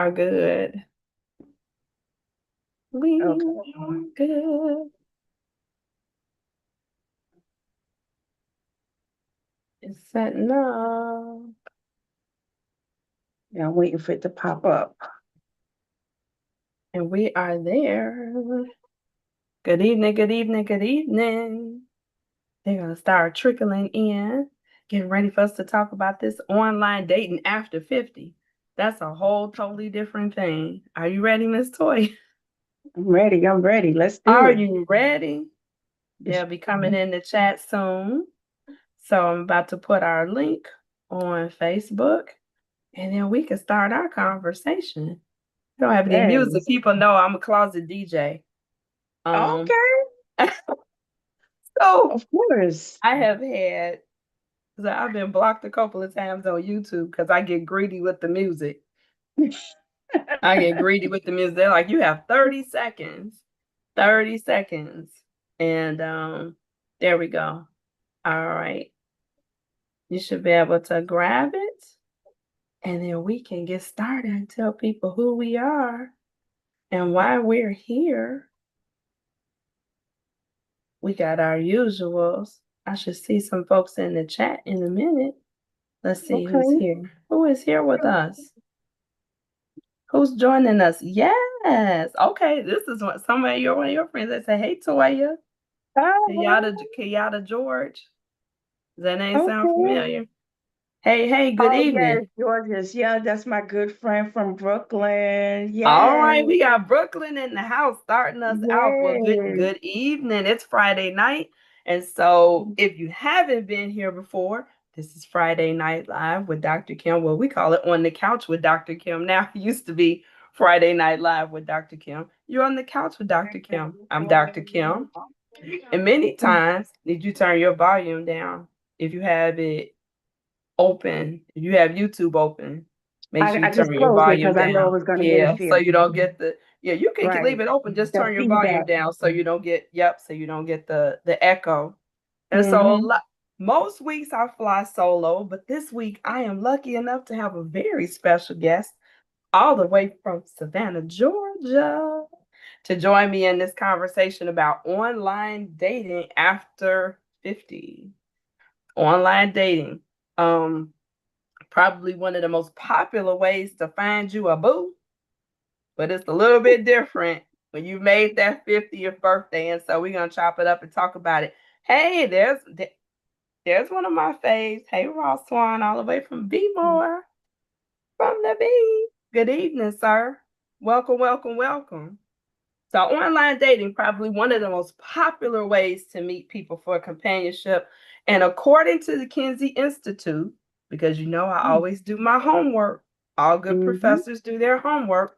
Are good. We Okay. are good. It's setting up. Yeah, I'm waiting for it to pop up. And we are there. Good evening, good evening, good evening. They're going to start trickling in, getting ready for us to talk about this online dating after 50. That's a whole totally different thing. Are you ready, Miss Toy? I'm ready. I'm ready. Let's do Are it. you ready? They'll be coming in the chat soon. So I'm about to put our link on Facebook, and then we can start our conversation. We don't have any music. Yes. People know I'm a closet DJ. Um, Okay. so Of course. I have had, so I've been blocked a couple of times on YouTube because I get greedy with the music. I get greedy with the music. They're like, you have 30 seconds. 30 seconds. And there we go. All right. You should be able to grab it. And then we can get started and tell people who we are and why we're here. We got our usuals. I should see some folks in the chat in a minute. Let's see who's Okay. here. Who is here with us? Who's joining us? Yes. Okay. This is what some of your one of your friends that say, hey Toya. Uh-huh. Kenyatta George. Does that name sound Okay. familiar? Hey, hey, good Oh, evening. yes, Georges. Yeah, that's my good friend from Brooklyn. All Yes. right, we got Brooklyn in the house starting us out. Well, Yes. good evening. It's Friday night. And so if you haven't been here before, this is Friday Night Live with Dr. Kim. Well, we call it On the Couch with Dr. Kim. Now it used to be Friday Night Live with Dr. Kim. You're on the couch with Dr. Kim. I'm Dr. Kim. And many times, did you turn your volume down if you have it open, if you have YouTube open, make sure you I just turn your closed it volume because I know it down. was going to Yeah, so interfere. you don't get you can Right. leave it open, just The turn your volume feedback. down so you don't get, so you don't get the echo. And so Mm-hmm. most weeks I fly solo, but this week I am lucky enough to have a very special guest all the way from Savannah, Georgia, to join me in this conversation about online dating after 50. Online dating. Um, Probably one of the most popular ways to find you a boo, but it's a little bit different when you made that 50th birthday. And so we're gonna chop it up and talk about it. Hey, there's one of my faves. Hey, Ross Swan, all the way from B-More, from the B. Good evening, sir. Welcome, welcome, welcome. So online dating, probably one of the most popular ways to meet people for companionship. And according to the Kinsey Institute, because you know I always do my homework, all good Mm-hmm. professors do their homework.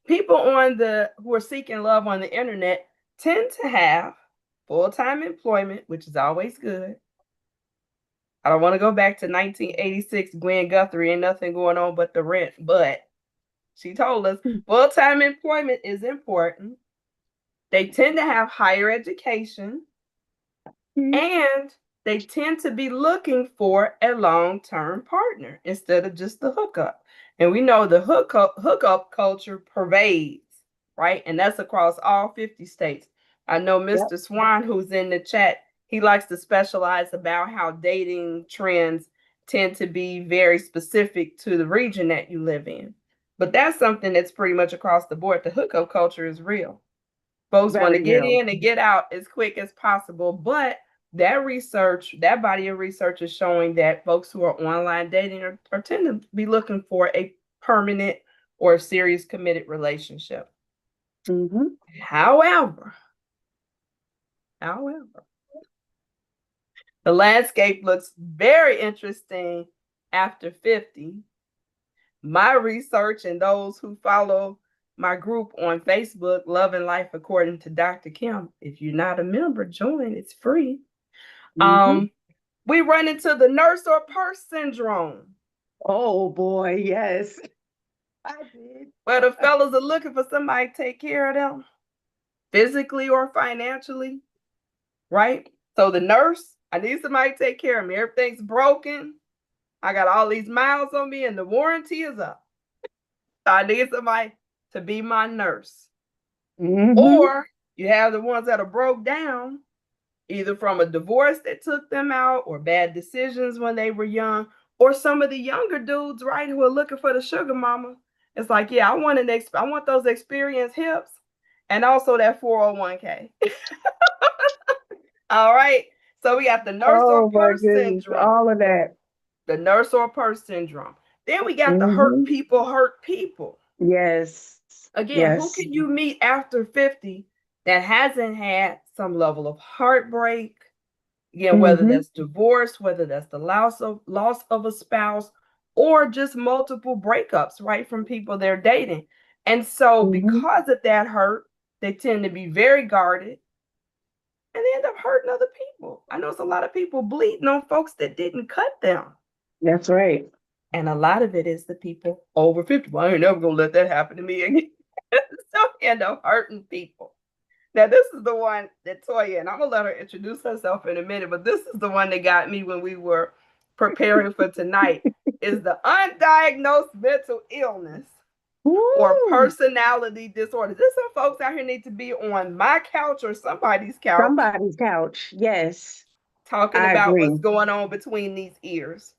People who are seeking love on the internet tend to have full-time employment, which is always good. I don't want to go back to 1986, Gwen Guthrie, ain't nothing going on but the rent. But she told us full-time employment is important. They tend to have higher education, and they tend to be looking for a long-term partner instead of just the hookup. And we know the hookup culture pervades, right? And that's across all 50 states. I know Yep. Mr. Swan, who's in the chat, he likes to specialize about how dating trends tend to be very specific to the region that you live in. But that's something that's pretty much across the board. The hookup culture is real. Folks want to Very get real. in and get out as quick as possible. But that body of research is showing that folks who are online dating are tend to be looking for a permanent or serious committed relationship. Mm-hmm. However, however, the landscape looks very interesting after 50. My research and those who follow my group on Facebook, Love and Life According to Dr. Kim. If you're not a member, join. It's free. Mm-hmm. Um, we run into the nurse or purse syndrome, Oh boy, yes. I did. where the fellas are looking for somebody to take care of them physically or financially, right? So the nurse, I need somebody to take care of me. Everything's broken. I got all these miles on me and the warranty is up. I need somebody to be my nurse. Mm-hmm. Or you have the ones that are broke down, either from a divorce that took them out or bad decisions when they were young, or some of the younger dudes, right, who are looking for the sugar mama. It's like, yeah, I want those experienced hips and also that 401k. All right. So we got the nurse or Oh my purse goodness, syndrome. all of that. The nurse or purse syndrome. Then we got the Mm-hmm. hurt people. Yes, Again, who yes. can you meet after 50 that hasn't had some level of heartbreak? Again, whether Mm-hmm. that's divorce, whether that's the loss of a spouse, or just multiple breakups, right, from people they're dating. And so Mm-hmm. because of that hurt, they tend to be very guarded and they end up hurting other people. I know it's a lot of people bleeding on folks that didn't cut them. That's right. And a lot of it is the people over 50. Well, I ain't never gonna let that happen to me again. So end up hurting people. Now, this is the one that Toya, and I'm gonna let her introduce herself in a minute, but this is the one that got me when we were preparing for tonight, is the undiagnosed mental illness or Woo! personality disorder. There's some folks out here need to be on my couch or somebody's couch Somebody's couch. Yes, talking I about agree. what's going on between these ears.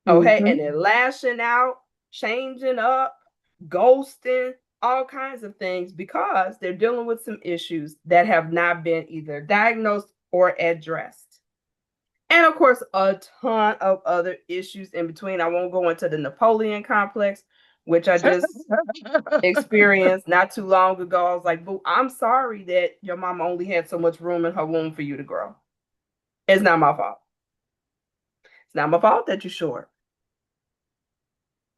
Okay, Mm-hmm. and they're lashing out, changing up, ghosting, all kinds of things because they're dealing with some issues that have not been either diagnosed or addressed. And of course, a ton of other issues in between. I won't go into the Napoleon complex, which I just experienced not too long ago. I was like, boo, I'm sorry that your mom only had so much room in her womb for you to grow. It's not my fault. It's not my fault that you're short.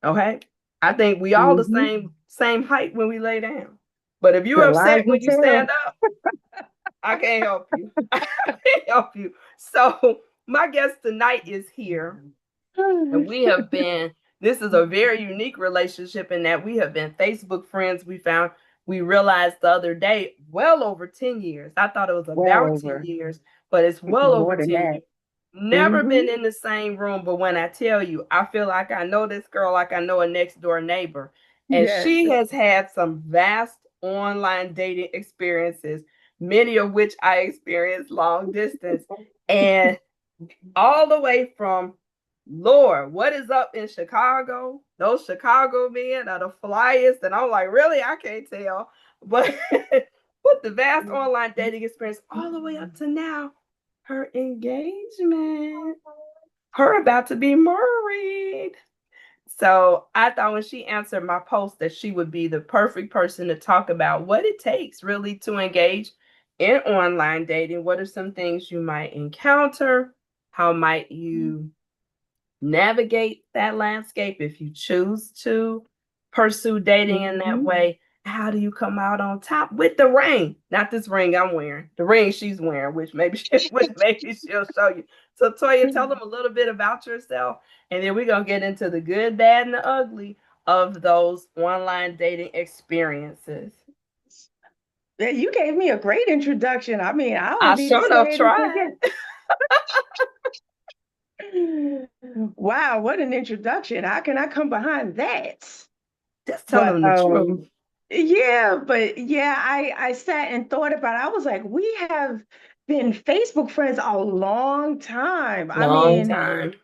Okay. I think we all the Mm-hmm. same height when we lay down. But if you're The lies upset you when you stand tell. up, I can't help you. I can't help you. So my guest tonight is here, and we have been. This is a very unique relationship in that we have been Facebook friends. We realized the other day, well over 10 years. I thought it was Well about 10 over. years, but it's well over More than 10 that. years. Never Mm-hmm. been in the same room, but when I tell you, I feel like I know this girl like I know a next door neighbor. And Yes. she has had some vast online dating experiences, many of which I experienced long distance. And all the way from Lord, what is up in Chicago? Those Chicago men are the flyest. And I'm like, really? I can't tell. But with the vast online dating experience all the way up to now, her engagement, her about to be married. So I thought when she answered my post that she would be the perfect person to talk about what it takes really to engage in online dating. What are some things you might encounter? How might you navigate that landscape if you choose to pursue dating in that Mm-hmm. way? How do you come out on top with the ring? Not this ring I'm wearing, the ring she's wearing, which maybe she'll show you. So Toya, tell them a little bit about yourself, and then we're gonna get into the good, bad, and the ugly of those online dating experiences. Yeah, you gave me a great introduction. I mean, I I don't need to sure say enough anything tried. again. Wow, what an introduction. How can I come behind that? Just tell But them the truth. yeah, but yeah, I sat and thought about it. I was like, we have been Facebook friends a long time. I Long mean, time.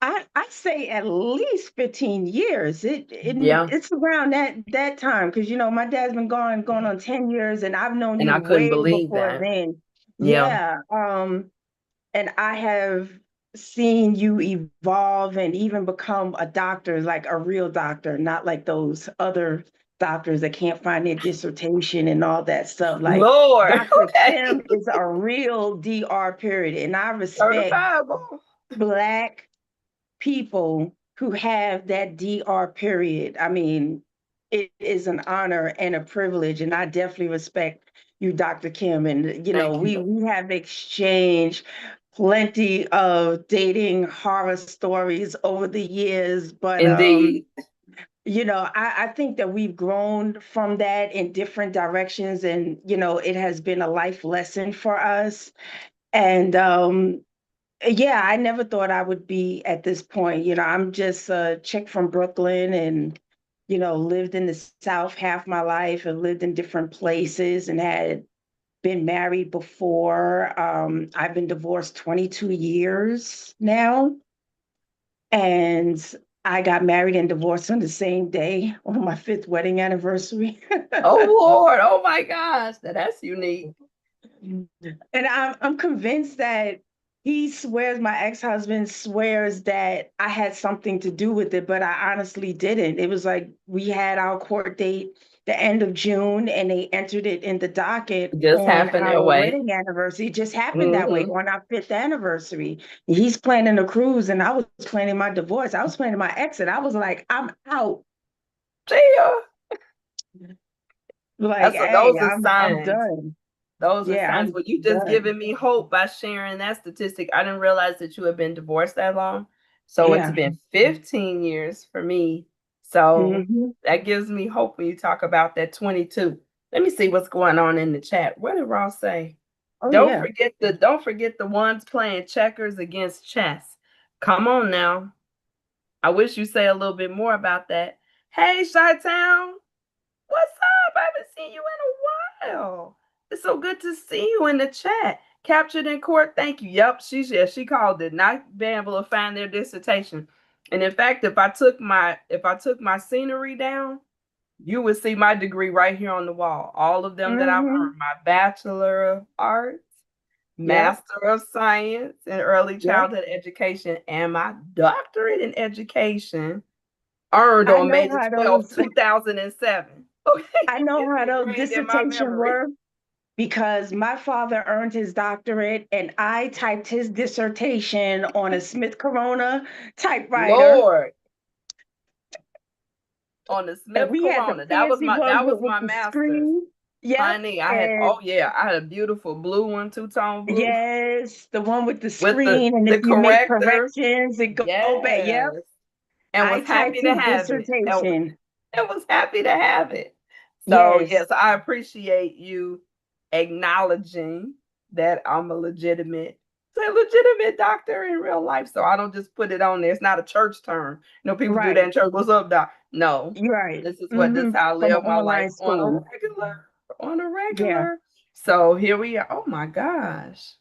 I say at least 15 years. Yeah. It's around that time because my dad's been going on 10 years and I've known And you I couldn't way believe before that. then. Yeah. Yeah. And I have seen you evolve and even become a doctor, like a real doctor, not like those other doctors that can't find their dissertation and all that stuff. Like Lord. Dr. Okay. Kim is a real DR period. And I respect Certifiable. Black people who have that DR period. I mean, it is an honor and a privilege, and I definitely respect you, Dr. Kim. And Thank you. we have exchanged plenty of dating horror stories over the years, but Indeed. I think that we've grown from that in different directions, and it has been a life lesson for us. And yeah, I never thought I would be at this point. I'm just a chick from Brooklyn, and lived in the South half my life and lived in different places and had been married before. I've been divorced 22 years now. And I got married and divorced on the same day on my fifth wedding anniversary. Oh Lord, oh my gosh, that's unique. And I'm convinced that my ex-husband swears that I had something to do with it, but I honestly didn't. It was like we had our court date the end of June and they entered it in the docket It just on happened that our way. wedding anniversary. It just happened that way Mm-hmm. on our fifth anniversary. He's planning a cruise and I was planning my divorce. I was planning my exit. I was like, I'm out. Yeah. Like, That's hey, those are I'm signs. done. Those are Yeah, signs. I'm Well, you just done. giving me hope by sharing that statistic. I didn't realize that you had been divorced that long. So it's Yeah. been 15 years for me. So Hmm. that gives me hope when you talk about that 22. Let me see what's going on in the chat. What did Ross say? Oh yeah. Don't forget the ones playing checkers against chess. Come on now. I wish you say a little bit more about that. Hey, Chi-Town. What's up? I haven't seen you in a while. It's so good to see you in the chat. Captured in court. Thank you. Yep, she called it. Not being able to find their dissertation. And in fact, if I took my scenery down, you would see my degree right here on the wall. All of them that I've Hmm. earned. My Bachelor of Arts, Yep. Master of Science in Early Yep. Childhood Education, and my doctorate in education earned I on know May the how 12th, those 2007. Okay, I know it's how those ingrained in my dissertation memory. work because my father earned his doctorate and I typed his dissertation on a Smith Corona typewriter. Lord, on the And Smith we had the Corona. That was fancy my ones that was with my the master's. screen. Yep. Honey, I had And oh yeah, I had a beautiful blue one, two-tone blue, yes, the one with the with the screen. And if the you make corrector. corrections, it go back. Yep. Yes. And I was typed happy to his have it. dissertation. And was happy to have it. So Yes. yes, I appreciate you acknowledging that I'm a legitimate doctor in real life. So I don't just put it on there. It's not a church term. People do that Right. in church. What's up, doc? No, You're right. this is how I From an live my life online school. on a Yeah. regular. So here we are. Oh my gosh.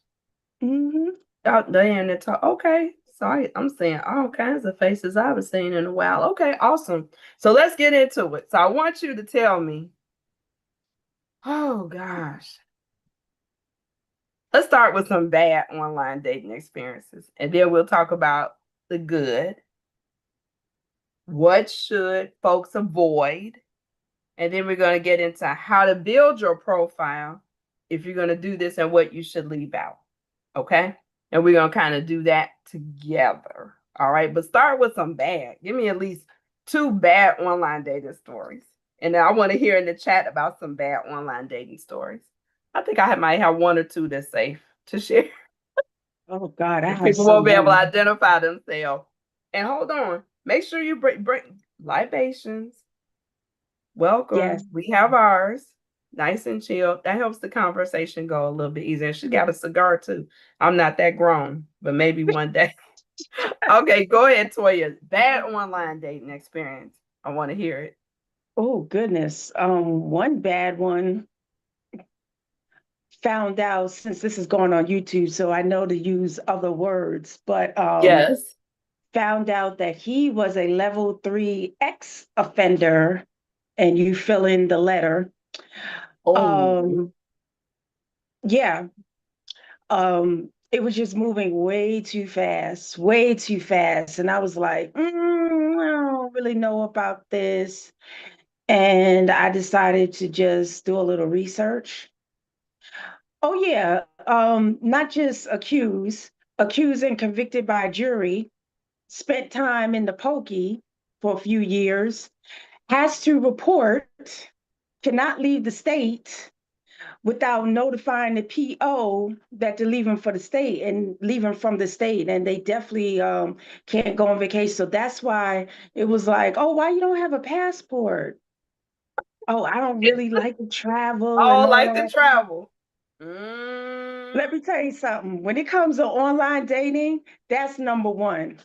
Hmm. Diane, okay. So I'm seeing all kinds of faces I haven't seen in a while. Okay, awesome. So let's get into it. So I want you to tell me, oh gosh. Let's start with some bad online dating experiences, and then we'll talk about the good. What should folks avoid? And then we're going to get into how to build your profile if you're going to do this and what you should leave out. Okay. And we're going to kind of do that together. All right. But start with some bad. Give me at least 2 bad online dating stories. And then I want to hear in the chat about some bad online dating stories. I think might have 1 or 2 that's safe to share. Oh God, I have People so won't be able to many. identify themselves. And hold on. Make sure you bring libations. Yes. Welcome. We have ours. Nice and chill. That helps the conversation go a little bit easier. She got a cigar too. I'm not that grown, but maybe one day. Okay, go ahead, Toya. Bad online dating experience. I want to hear it. Oh goodness. One bad one found out since this is going on YouTube, so I know to use other words, but Yes. found out that he was a level 3 ex offender, and you fill in the letter. Oh, Um, yeah. It was just moving way too fast. And I was like, I don't really know about this. And I decided to just do a little research. Oh yeah, not just accused and convicted by a jury, spent time in the pokey for a few years, has to report, cannot leave the state without notifying the PO that they're leaving for the state and leaving from the state, and they definitely can't go on vacation. So that's why it was like, oh, why you don't have a passport? Oh, I don't really like to travel and all all like to that. travel. Let me tell you something. When it comes to online dating, that's number one.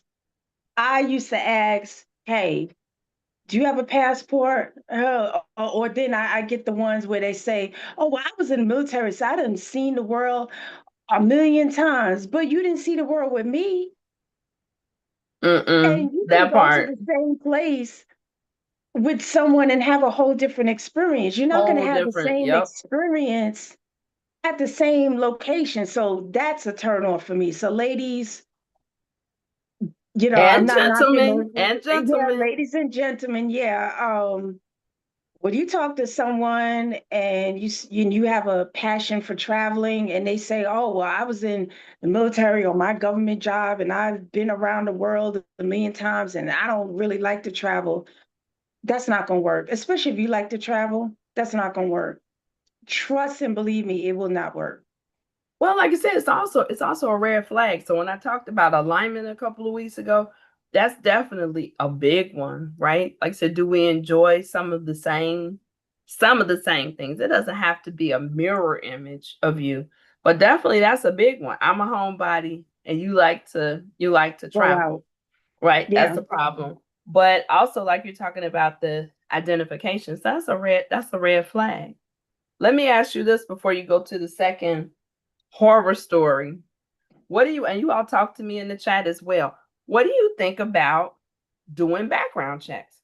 I used to ask, hey, Do you have a passport? Or then I get the ones where they say, oh, well, I was in the military, so I done seen the world a million times, but you didn't see the world with me. Mm-mm. And you can That go to part, the same place with someone and have a whole different experience. You're not going to whole have the different. same Yep. experience at the same location. So that's a turn off for me. So ladies, I'm And not knocking gentlemen, those. and Yeah, gentlemen. ladies and gentlemen, yeah. When you talk to someone and you have a passion for traveling and they say, "Oh, well, I was in the military or my government job and I've been around the world a million times and I don't really like to travel." That's not going to work. Especially if you like to travel, that's not going to work. Trust and believe me, it will not work. Well, like I said, it's also a red flag. So when I talked about alignment a couple of weeks ago, that's definitely a big one, right? Like I said, do we enjoy some of the same things? It doesn't have to be a mirror image of you, but definitely that's a big one. I'm a homebody and you like to Go travel, out. right? That's Yeah. the problem. But also like you're talking about the identifications, that's a red flag. Let me ask you this before you go to the second horror story. What do you, and you all talk to me in the chat as well. What do you think about doing background checks?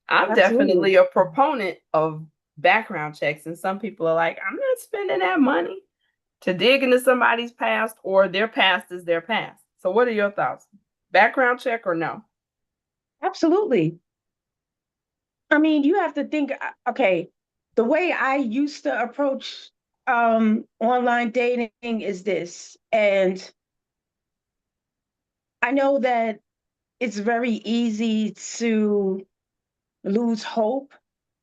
I'm Absolutely. definitely a proponent of background checks, and some people are like, I'm not spending that money to dig into somebody's past, or their past is their past. So, what are your thoughts? Background check or no? Absolutely. I mean, you have to think, okay, the way I used to approach online dating is this. And I know that it's very easy to lose hope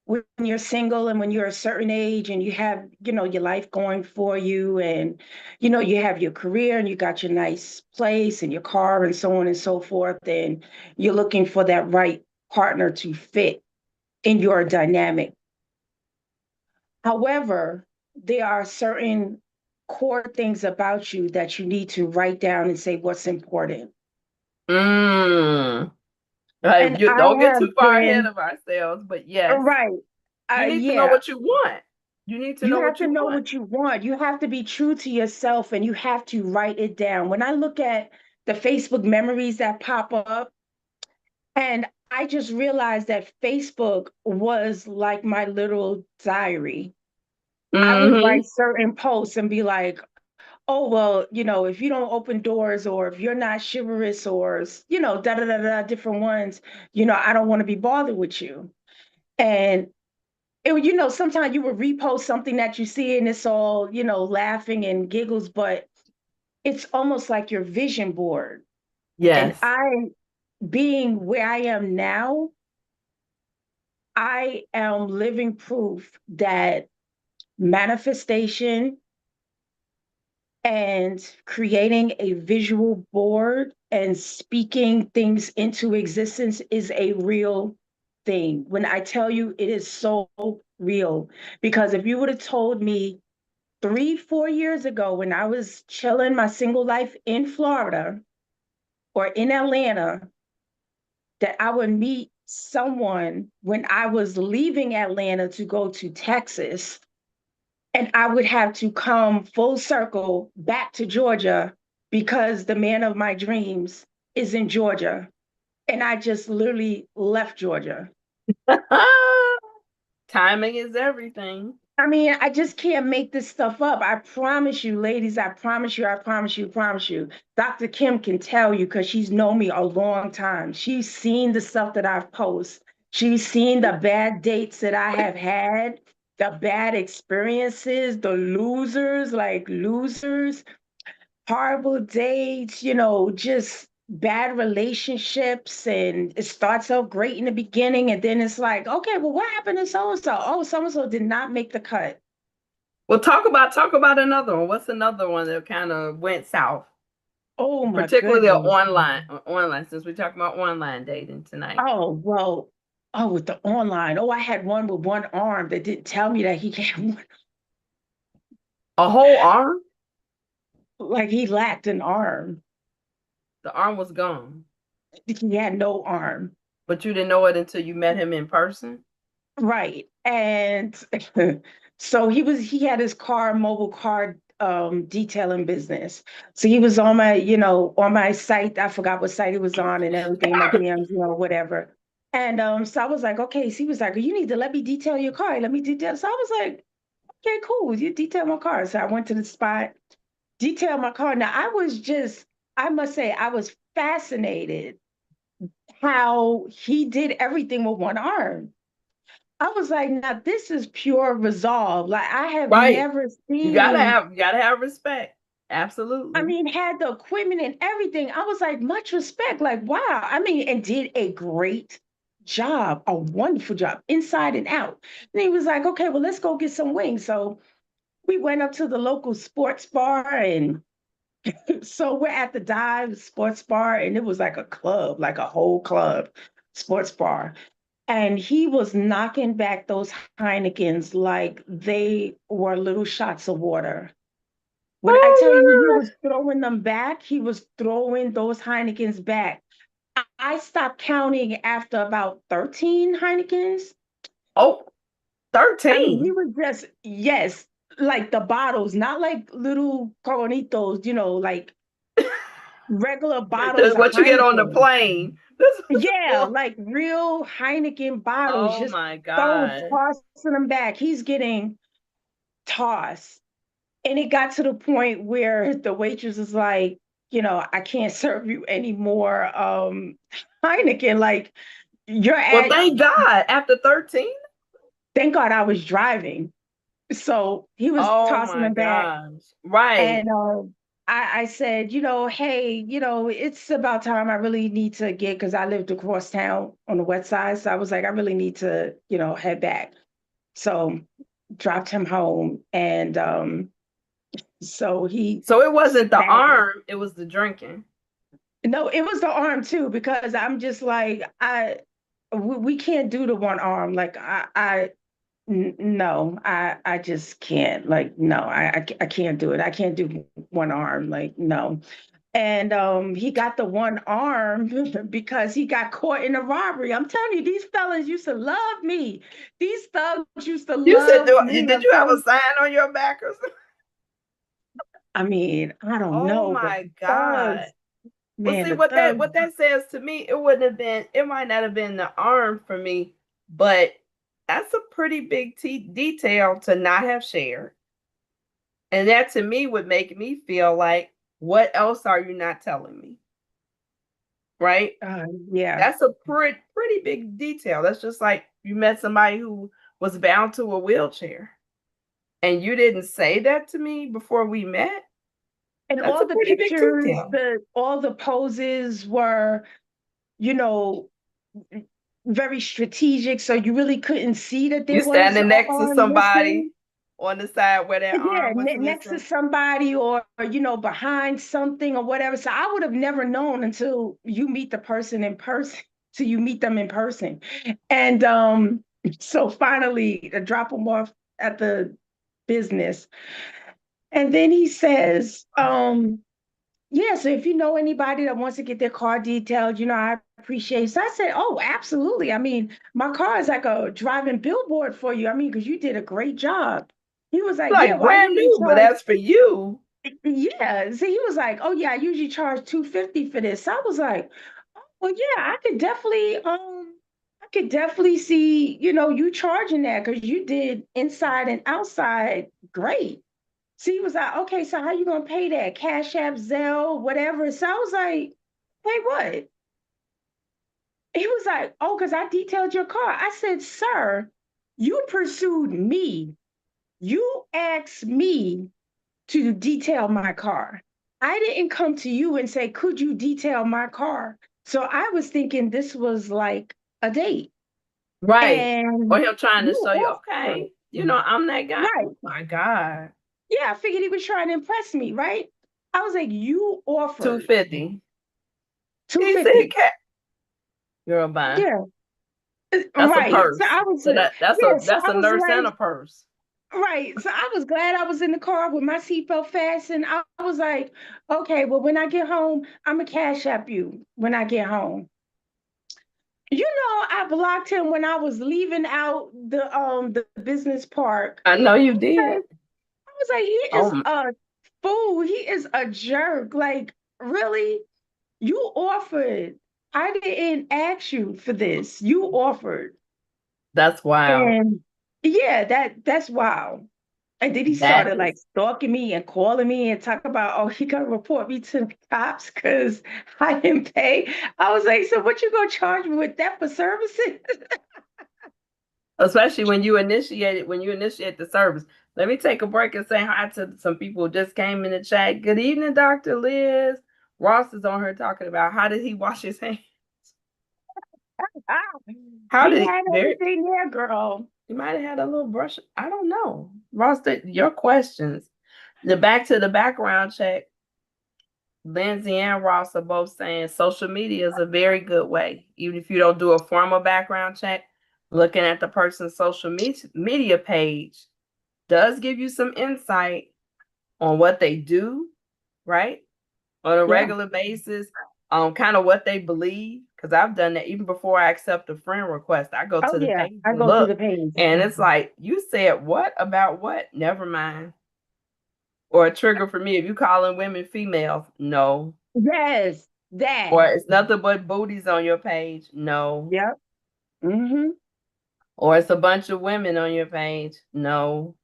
when you're single and when you're a certain age and you have, your life going for you and, you have your career and you got your nice place and your car and so on and so forth. And you're looking for that right partner to fit in your dynamic. However, there are certain core things about you that you need to write down and say what's important. Mm. And You I don't get have too far ahead been of ourselves, but yes, right. you need to know Yeah, what you want. You need to you know have what to you know want. what you want. You have to be true to yourself and you have to write it down. When I look at the Facebook memories that pop up, and I just realized that Facebook was like my little diary. I would Mm-hmm. write certain posts and be like, oh, well, if you don't open doors or if you're not chivalrous or, da da da da, different ones, I don't want to be bothered with you. And sometimes you would repost something that you see and it's all, laughing and giggles, but it's almost like your vision board. And Yes. being where I am now, I am living proof that manifestation and creating a visual board and speaking things into existence is a real thing. When I tell you it is so real, because if you would have told me 3, 4 years ago when I was chilling my single life in Florida or in Atlanta that I would meet someone when I was leaving Atlanta to go to Texas and I would have to come full circle back to Georgia because the man of my dreams is in Georgia. And I just literally left Georgia. Timing is everything. I mean, I just can't make this stuff up. I promise you, ladies, I promise you, I promise you, promise you. Dr. Kim can tell you because she's known me a long time. She's seen the stuff that I've posted. She's seen the bad dates that I have had, the bad experiences, the losers, like losers, horrible dates, just bad relationships. And it starts out great in the beginning. And then it's like, okay, well, what happened to so and so? Oh, so and so did not make the cut. Well, talk about another one. What's another one that kind of went south? Oh, my Particularly goodness. online, since we're talking about online dating tonight. Oh, well, oh, with the online. Oh, I had one with one arm that didn't tell me that he had one, A whole arm? like he lacked an arm. The arm was gone. He had no arm. But you didn't know it until you met him in person? Right. And so he had his mobile car detailing business. So he was on my, on my site. I forgot what site he was on and everything, my DMs, whatever. And so I was like, okay. So he was like, you need to let me detail your car. Let me detail. So I was like, okay, cool. You detail my car. So I went to the spot, detailed my car. Now I must say, I was fascinated how he did everything with one arm. I was like, now this is pure resolve. Like I have Right. never You gotta seen, have you gotta have respect. I Absolutely. mean, had the equipment and everything. I was like, much respect. Like, wow. I mean, and did a great job, a wonderful job, inside and out. And he was like, okay, well, let's go get some wings. So we went up to the local sports bar, and so we're at the dive sports bar, and it was like a club, like a whole club sports bar. And he was knocking back those Heinekens like they were little shots of water. When I tell you he Oh was throwing them back, he was throwing those Heinekens back. I stopped counting after about 13 Heinekens. oh, I mean, he 13. was just, yes, like the bottles, not like little Coronitos, like regular bottles of What you get on the Heineken. plane. Yeah, like real Heineken bottles, Oh just my God. tossing them back. He's getting tossed. And it got to the point where the waitress was like, I can't serve you any more Heineken. Like, you're Well, at, thank God. After 13? thank God I was driving. So he was Oh tossing my them back. gosh. Right. And I said, hey, it's about time I really need to get, because I lived across town on the west side. So I was like, I really need to, head back. So dropped him home. And so he So it wasn't the sat. arm, it was the drinking. No, it was the arm too, because I'm just like, we can't do the one arm. Like no, I just can't. Like, no, I can't do it. I can't do one arm. Like, no. And he got the one arm because he got caught in a robbery. I'm telling you, these fellas used to love me. These thugs used to You said, love me. did I'm you have a telling. sign on your back or something? I mean, I don't Oh know, but my God. thugs, Well, man, see the what thugs. that says to me, it wouldn't have been, it might not have been the arm for me, but that's a pretty big detail to not have shared. And that to me would make me feel like, what else are you not telling me? Right? Yeah. That's a pretty big detail. That's just like you met somebody who was bound to a wheelchair and you didn't say that to me before we met. And That's all a the pretty big pictures, detail. all the poses were, you know, very strategic. So you really couldn't see that there You was an standing next to arm somebody missing. on the side where that Yeah, arm was next to missing. somebody, or behind something or whatever. So I would have never known until you meet the person in person, till you meet them in person. And so finally I drop them off at the business. And then he says, yeah, so if you know anybody that wants to get their car detailed, I appreciate it. So I said, oh, absolutely. I mean, my car is like a driving billboard for you. I mean, because you did a great job. He was like, yeah, Like well, I brand usually new, but charge. as for you, Yeah. So he was like, oh yeah, I usually charge 250 for this. So I was like, oh, well, yeah, I could definitely see, you charging that because you did inside and outside great. So he was like, okay, so how you gonna pay that? Cash App, Zelle, whatever. So I was like, hey, what? He was like, oh, because I detailed your car. I said, sir, you pursued me. You asked me to detail my car. I didn't come to you and say, could you detail my car? So I was thinking this was like a date. right. Or And him trying to you show you, offered. okay, I'm that guy. Right. Oh my God. Yeah, I figured he was trying to impress me, right? I was like, you offered 250. He said, 250. cat, girl, bye. Yeah, That's a right. So purse. I was, So yes, that's I a was nurse and like, a purse. right. So I was glad I was in the car with my seatbelt fastened. I was like, okay, well, when I get home, I'm gonna cash app you when I get home. I blocked him when I was leaving out the business park. I know you I did. was like, he Oh, is a fool. He is a jerk. Like, really? You offered. I didn't ask you for this. You offered. that's wild. And yeah, that's wild. And then he That started like is. stalking me and calling me and talk about, oh, he gonna report me to the cops because I didn't pay. I was like, so what you gonna charge me with that for services? Especially when you initiate the service. Let me take a break and say hi to some people who just came in the chat. Good evening, Dr. Liz. Ross is on here talking about how did he wash his hands? How He did he? had everything there, girl. He might have had a little brush. I don't know. Ross, your questions. Back to the background check. Lindsay and Ross are both saying social media is a very good way. Even if you don't do a formal background check, looking at the person's social media page does give you some insight on what they do, right? On a Yeah. regular basis, kind of what they believe. Because I've done that even before I accept a friend request. I go Oh to the yeah. page I and go through look, the page. and it's like, you said what about what? Never mind. Or a trigger for me if you calling women females, no. Yes, that. Or it's nothing but booties on your page, no. Yep. Mm-hmm. Or it's a bunch of women on your page, no.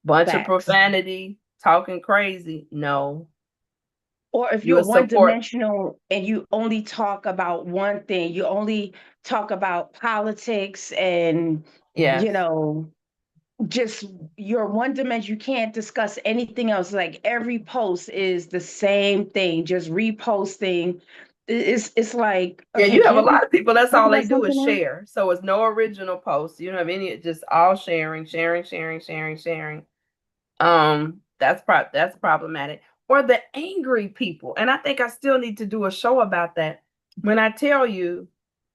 Bunch of Facts. profanity, talking crazy, no. Or if You you're will one support, dimensional and you only talk about one thing, you only talk about politics and, you yes. know, just you're one dimension. You can't discuss anything else. Like every post is the same thing, just reposting. It's like, Yeah, okay, you have a can't we lot of people, that's talk all they about do is something else? share. So it's no original post. You don't have any, just all sharing, sharing, sharing, sharing, sharing. That's problematic. Or the angry people. And I think I still need to do a show about that. When I tell you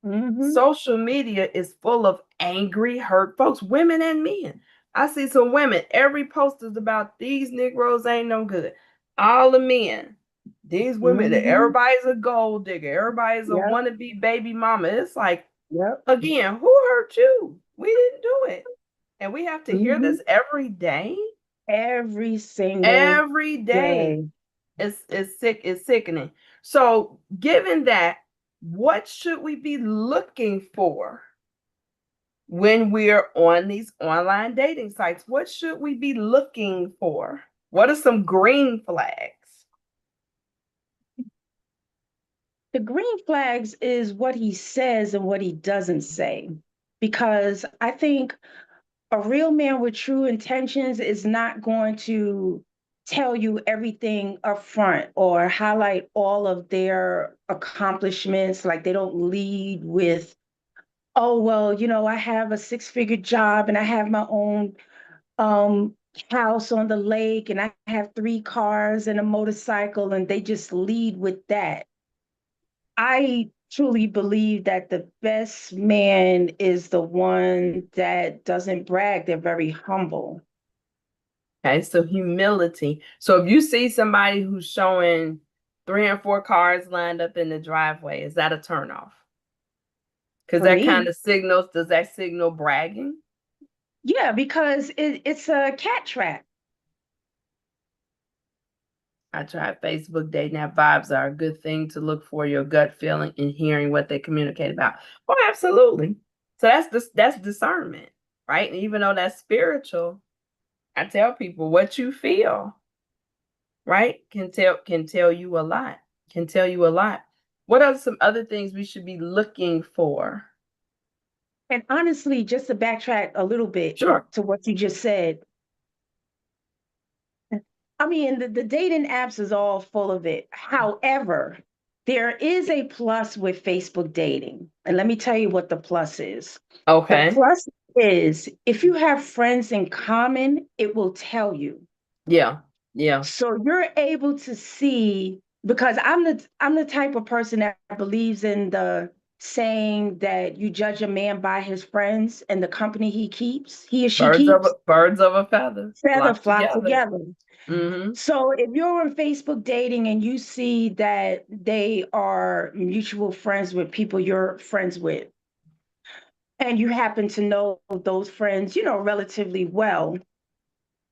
Mm-hmm. social media is full of angry, hurt folks, women and men. I see some women, every post is about these Negroes ain't no good. All the men, these women, Mm-hmm. everybody's a gold digger, everybody's a Yep. wannabe baby mama. It's like, Yep. again, who hurt you? We didn't do it. And we have to hear Mm-hmm. this every day. Every single Every day. day. It's sickening. So given that, what should we be looking for when we're on these online dating sites? What should we be looking for? What are some green flags? The green flags is what he says and what he doesn't say. Because I think a real man with true intentions is not going to tell you everything up front or highlight all of their accomplishments. Like they don't lead with, oh, well, I have a six-figure job and I have my own um, house on the lake and I have three cars and a motorcycle, and they just lead with that. I truly believe that the best man is the one that doesn't brag. They're very humble. Okay, so humility. So if you see somebody who's showing three and four cars lined up in the driveway, is that a turnoff? Because For that me, kind of signals, does that signal bragging? yeah, because it's a cat trap. I tried Facebook dating app. Vibes are a good thing to look for, your gut feeling and hearing what they communicate about. Oh, absolutely. So that's discernment, right? And even though that's spiritual, I tell people what you feel, right? Can tell you a lot. Can tell you a lot. What are some other things we should be looking for? And honestly, just to backtrack a little bit Sure. to what you just said, I mean, the dating apps is all full of it. However, there is a plus with Facebook dating. And let me tell you what the plus is. The Okay. plus is if you have friends in common, it will tell you. Yeah. Yeah. So you're able to see, because I'm the type of person that believes in the saying that you judge a man by his friends and the company he keeps, he or she keeps, Birds of a feather feather flock flock together. together. Mm-hmm. So if you're on Facebook dating and you see that they are mutual friends with people you're friends with, and you happen to know those friends, relatively well,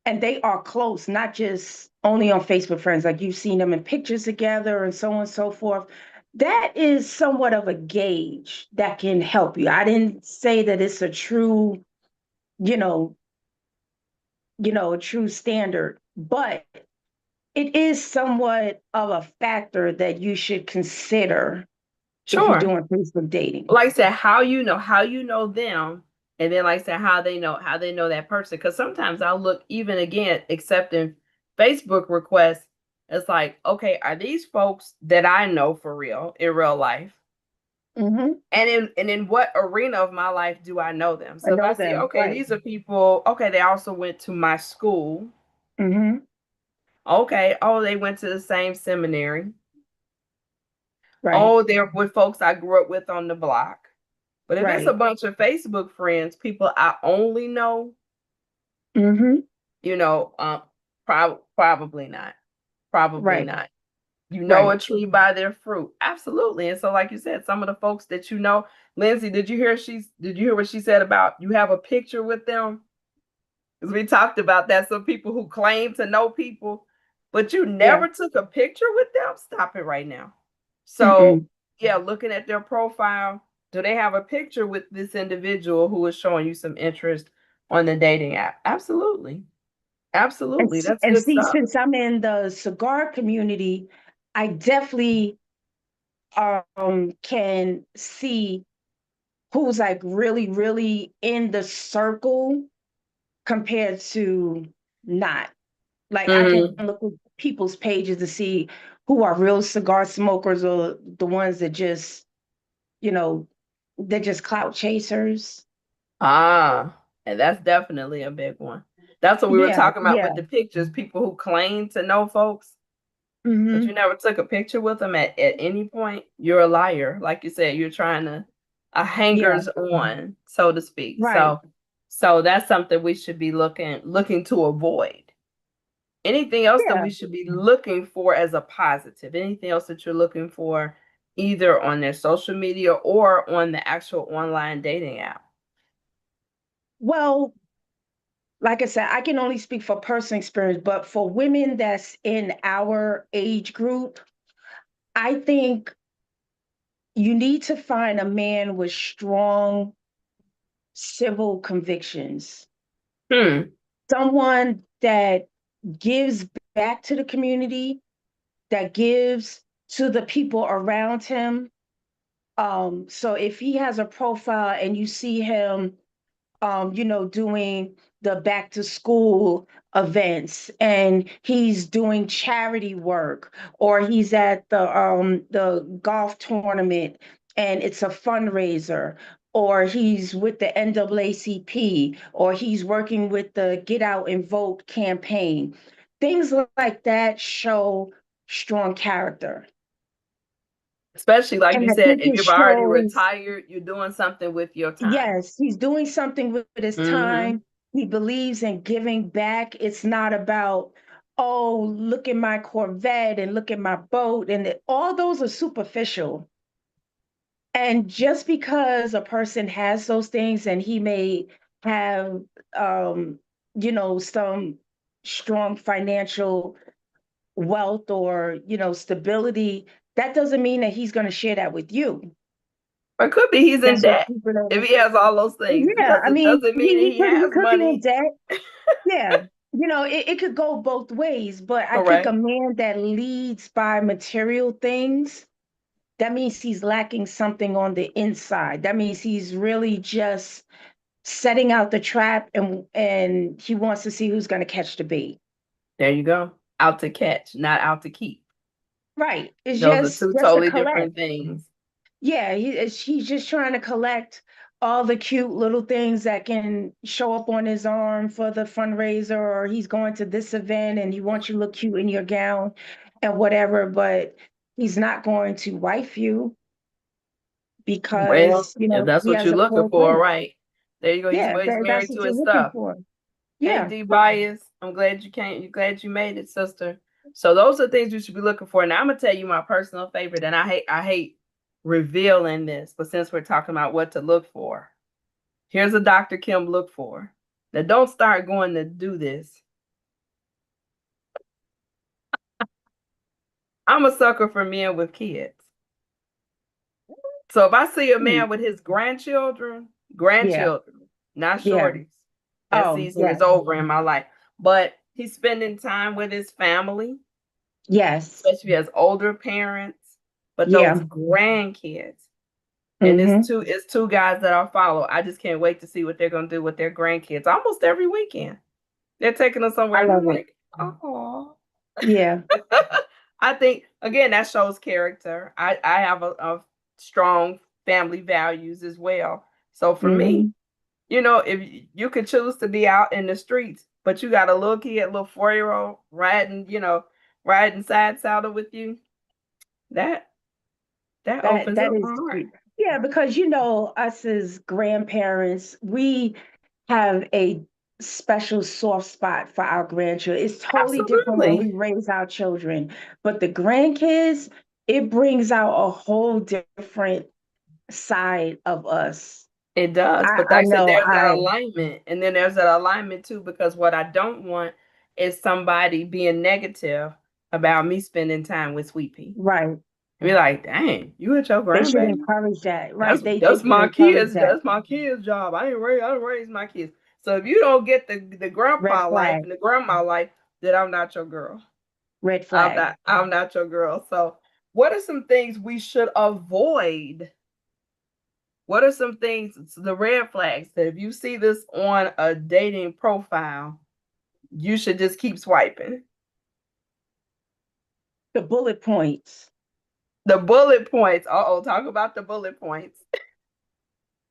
and they are close, not just only on Facebook friends, like you've seen them in pictures together and so on and so forth. That is somewhat of a gauge that can help you. I didn't say that it's a true, you know, a true standard, but it is somewhat of a factor that you should consider if you're Sure. doing Facebook dating. Like I said, how you know them, and then like I said, how they know that person. Because sometimes I'll look even again accepting Facebook requests. It's like, okay, are these folks that I know for real in real life? Hmm. And in what arena of my life do I know them? I So if know I see, them, okay, right? these are people, okay, they also went to my school. Hmm. Okay, oh, they went to the same seminary. Right, Oh, they're with folks I grew up with on the block. But if it's a right. bunch of Facebook friends, people I only know, Hmm. you know, probably not. Probably Right, not. You know a right. tree by their fruit. Absolutely. And so, like you said, some of the folks that you know, Lindsay, did you hear what she said about you have a picture with them? Because we talked about that. Some people who claim to know people, but you Yeah. never took a picture with them. Stop it right now. So, Mm-mm. yeah, looking at their profile, do they have a picture with this individual who is showing you some interest on the dating app? Absolutely. Absolutely. That's And good see, stuff. since I'm in the cigar community, I definitely can see who's like really, really in the circle compared to not. Like I can Hmm. look at people's pages to see who are real cigar smokers or the ones that just, you know, they're just clout chasers. Ah, and that's definitely a big one. That's what we were Yeah, talking about yeah. with the pictures, people who claim to know folks, but you Hmm. never took a picture with them at any point. You're a liar. Like you said, you're trying to a Yeah, hangers on, so to speak. right. So that's something we should be looking to avoid. Anything else that Yeah. we should be looking for as a positive? Anything else that you're looking for either on their social media or on the actual online dating app? Well, like I said, I can only speak for personal experience, but for women that's in our age group, I think you need to find a man with strong civil convictions, Hmm. someone that gives back to the community, that gives to the people around him. So if he has a profile and you see him doing the back to school events and he's doing charity work or he's at the golf tournament and it's a fundraiser or he's with the NAACP or he's working with the Get Out and Vote campaign. Things like that show strong character. Especially like And you I said, think if it you've already shows. retired, you're doing something with your time. Yes, he's doing something with his Hmm. time. He believes in giving back. It's not about, oh, look at my Corvette and look at my boat. And all those are superficial. And just because a person has those things and he may have, um, some strong financial wealth or, stability, that doesn't mean that he's going to share that with you. Or it could be he's in That's what debt people if don't. he has all those things, Yeah, because I it mean, doesn't mean he he could he has could be in money. debt. Yeah, it could go both ways, but I think a Correct. man that leads by material things, that means he's lacking something on the inside. That means he's really just setting out the trap and he wants to see who's going to catch the bait. There you go. Out to catch, not out to keep. Right. It's Those are just two just a totally collect. different things. Yeah, he's just trying to collect all the cute little things that can show up on his arm for the fundraiser, or he's going to this event and he wants you to look cute in your gown and whatever, but he's not going to wife you. Well, because, if that's he what has you're a looking poor for, grade. right? There you go. He's, Yeah, well, he's that's married what to you're his looking stuff. for. Hey, Yeah. D Bias, I'm glad you came. You glad you made it, sister. So those are things you should be looking for. Now I'm gonna tell you my personal favorite, and I hate revealing this, but since we're talking about what to look for, here's a Dr. Kim look for. Now don't start going to do this. I'm a sucker for men with kids. So if I see a man with his Yeah. grandchildren, not Yeah. shorties, that Oh, season yeah. is over in my life. But he's spending time with his family, Yes. especially as older parents, but those Yeah. grandkids. And Mm-hmm. it's two guys that I'll follow. I just can't wait to see what they're gonna do with their grandkids almost every weekend. They're taking us somewhere, I and I'm love it. like, oh. Yeah. I think again that shows character. I have a strong family values as well. So for me, Mm-hmm. if you could choose to be out in the streets, but you got a little kid, little 4-year-old riding, riding side saddle with you, that that opens That up is my heart. sweet. Yeah, because us as grandparents, we have a special soft spot for our grandchildren. It's totally different when we Absolutely. raise our children, but the grandkids, it brings out a whole different side of us. It does. But I like I said, know there's that alignment. And then there's that alignment too, because what I don't want is somebody being negative about me spending time with Sweet Pea. right. Be like, dang, you with your They should grandbaby? encourage that. That's Right. They that's should my encourage kids. that. That's my kids' job. I didn't raise my kids. So if you don't get the Red grandpa life flag. and the grandma life, then I'm not your girl. Red I'm flag. not I'm not your girl. So what are some things we should avoid? What are some things, the red flags that if you see this on a dating profile, you should just keep swiping? The bullet points. The bullet points. Uh-oh, talk about the bullet points.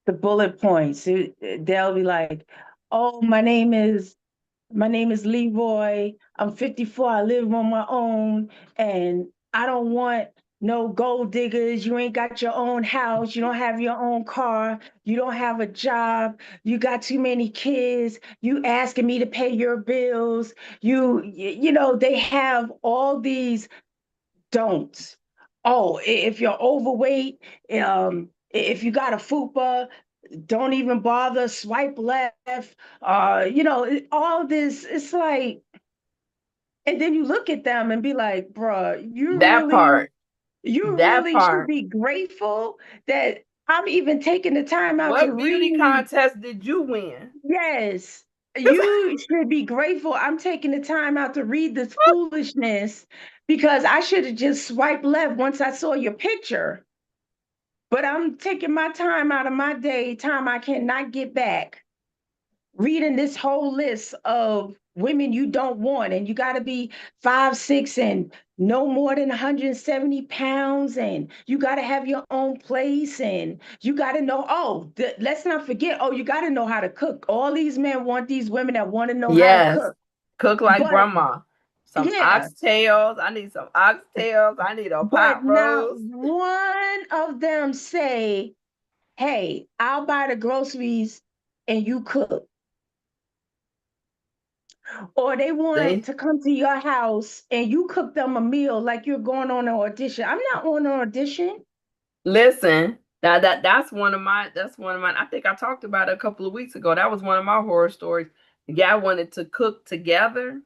The bullet points. They'll be like, "Oh, my name is Leroy. I'm 54. I live on my own, and I don't want no gold diggers. You ain't got your own house. You don't have your own car. You don't have a job. You got too many kids. You asking me to pay your bills. They have all these don'ts. Oh, if you're overweight, if you got a fupa, don't even bother, swipe left. All this, it's like, and then you look at them and be like, bruh, That part. you That really should part. be grateful that I'm even taking the time out to What beauty read. contest did you win? Yes. You should be grateful I'm taking the time out to read this foolishness because I should have just swiped left once I saw your picture. But I'm taking my time out of my day, time I cannot get back, reading this whole list of women you don't want. And you got to be 5'6" and no more than 170 pounds. And you got to have your own place. And you got to know, let's not forget, you got to know how to cook. All these men want these women that want to know how to Yes. cook. Cook like But grandma. Some yeah, oxtails. I need some oxtails. I need a but pot not roast. one of them say, hey, I'll buy the groceries and you cook. Or they want See? to come to your house and you cook them a meal like you're going on an audition. I'm not on an audition. Listen, now that's one of mine. I think I talked about it a couple of weeks ago. That was one of my horror stories. The guy wanted to cook together.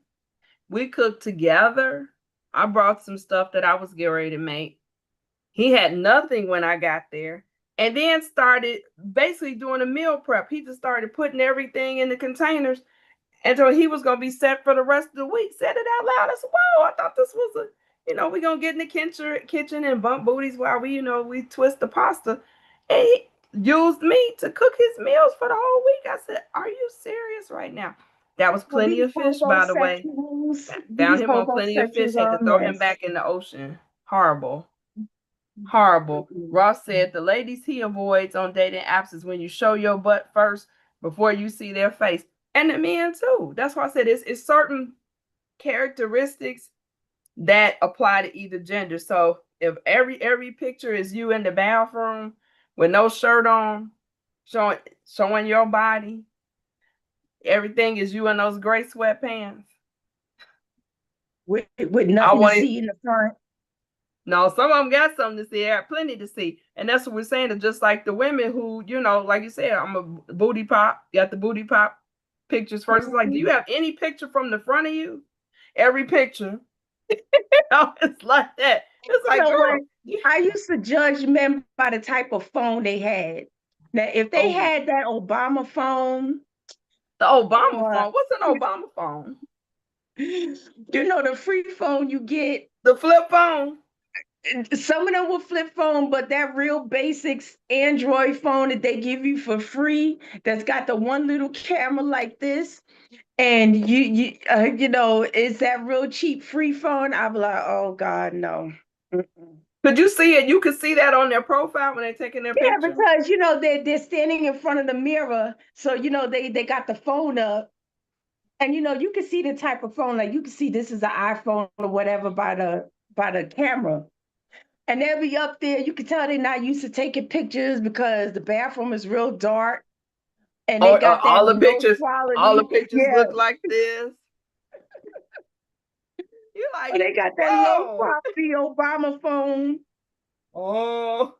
We cooked together. I brought some stuff that I was getting ready to make. He had nothing when I got there. And then started basically doing a meal prep. He just started putting everything in the containers until he was gonna be set for the rest of the week. Said it out loud. I said, "Whoa! I thought this was we're gonna get in the kitchen and bump booties while we twist the pasta." And he used me to cook his meals for the whole week. I said, "Are you serious right now?" That was Well, Plenty of Fish, by the way. Found these him on Plenty of Fish. homosexuals Had are to a throw him mess. back in the ocean. Horrible. Horrible. Ross said the ladies he avoids on dating apps is when you show your butt first before you see their face. And the men too. That's why I said it's certain characteristics that apply to either gender. So if every picture is you in the bathroom with no shirt on, showing your body. Everything is you in those gray sweatpants. With I nothing to want it. see in the front. No, some of them got something to see. They have plenty to see, and that's what we're saying. It's just like the women who, like you said, I'm a booty pop. Got the booty pop pictures first. It's like, do you have any picture from the front of you? Every picture, it's like that. It's You like, know what? girl, I used to judge men by the type of phone they had. Now, if they oh, had that Obama phone, the Obama or phone. What's an Obama phone? the free phone you get. The flip phone. Some of them will flip phone, but that real basics Android phone that they give you for free, that's got the one little camera like this, and it's that real cheap free phone. I'll be like, oh God, no. Mm-mm. Could you see it? You could see that on their profile when they're taking their Yeah, picture. because they're standing in front of the mirror, so they got the phone up, and you can see the type of phone, like you can see this is an iPhone or whatever by the camera. And they'll be up there. You can tell they're not used to taking pictures because the bathroom is real dark and they Or got that low all the quality. pictures Yeah. look like this. You're Or like, they got that low whoa. quality Obama phone, Oh,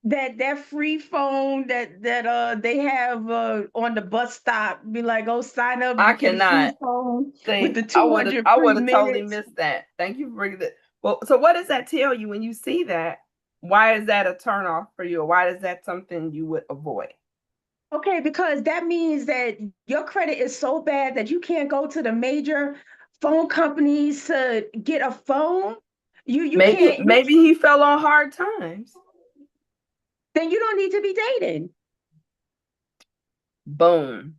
that free phone that they have on the bus stop. Be like, oh, sign up, I you get a free cannot phone with think. the I would have 200 I free would have totally minutes. missed that. Thank you for bringing that. Well, so what does that tell you when you see that? Why is that a turnoff for you? Or why is that something you would avoid? Okay, because that means that your credit is so bad that you can't go to the major phone companies to get a phone. You Maybe can't. maybe he fell on hard times. Then you don't need to be dating. Boom.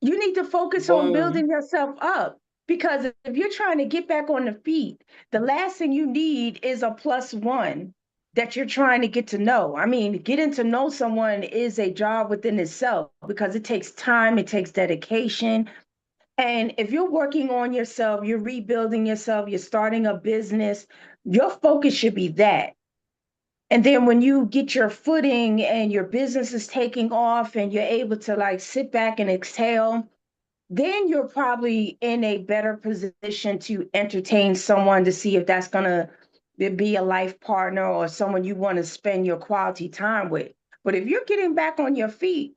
You need to focus on Boom. building yourself up, because if you're trying to get back on the feet, the last thing you need is a plus one that you're trying to get to know. I mean, getting to know someone is a job within itself because it takes time, it takes dedication. And if you're working on yourself, you're rebuilding yourself, you're starting a business, your focus should be that. And then when you get your footing and your business is taking off and you're able to like sit back and exhale, then you're probably in a better position to entertain someone to see if that's going to be a life partner or someone you want to spend your quality time with. But if you're getting back on your feet,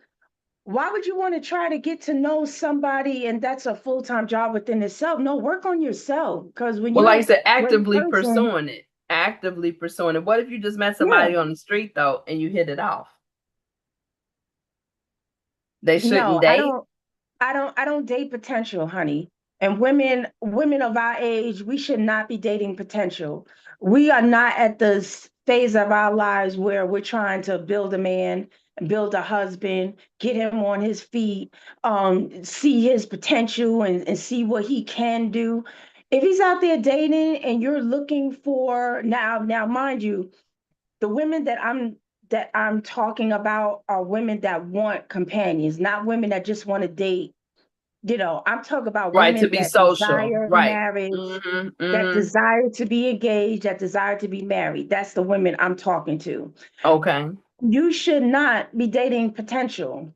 why would you want to try to get to know somebody and that's a full-time job within itself? No, work on yourself, because when Well, like you're you a said, great actively person, pursuing it. Actively pursuing it. What if you just met yeah, somebody on the street though and you hit it off? They shouldn't no, I date. don't I don't date potential, honey. And women of our age, we should not be dating potential. We are not at the phase of our lives where we're trying to build a man, build a husband, get him on his feet, see his potential and see what he can do. If he's out there dating and you're looking for now, mind you, the women that I'm talking about are women that want companions, not women that just want to date. I'm talking about Right, to women be that social. desire Right. marriage, Mm-hmm. that Mm-hmm. desire to be engaged, that desire to be married. That's the women I'm talking to. Okay. You should not be dating potential.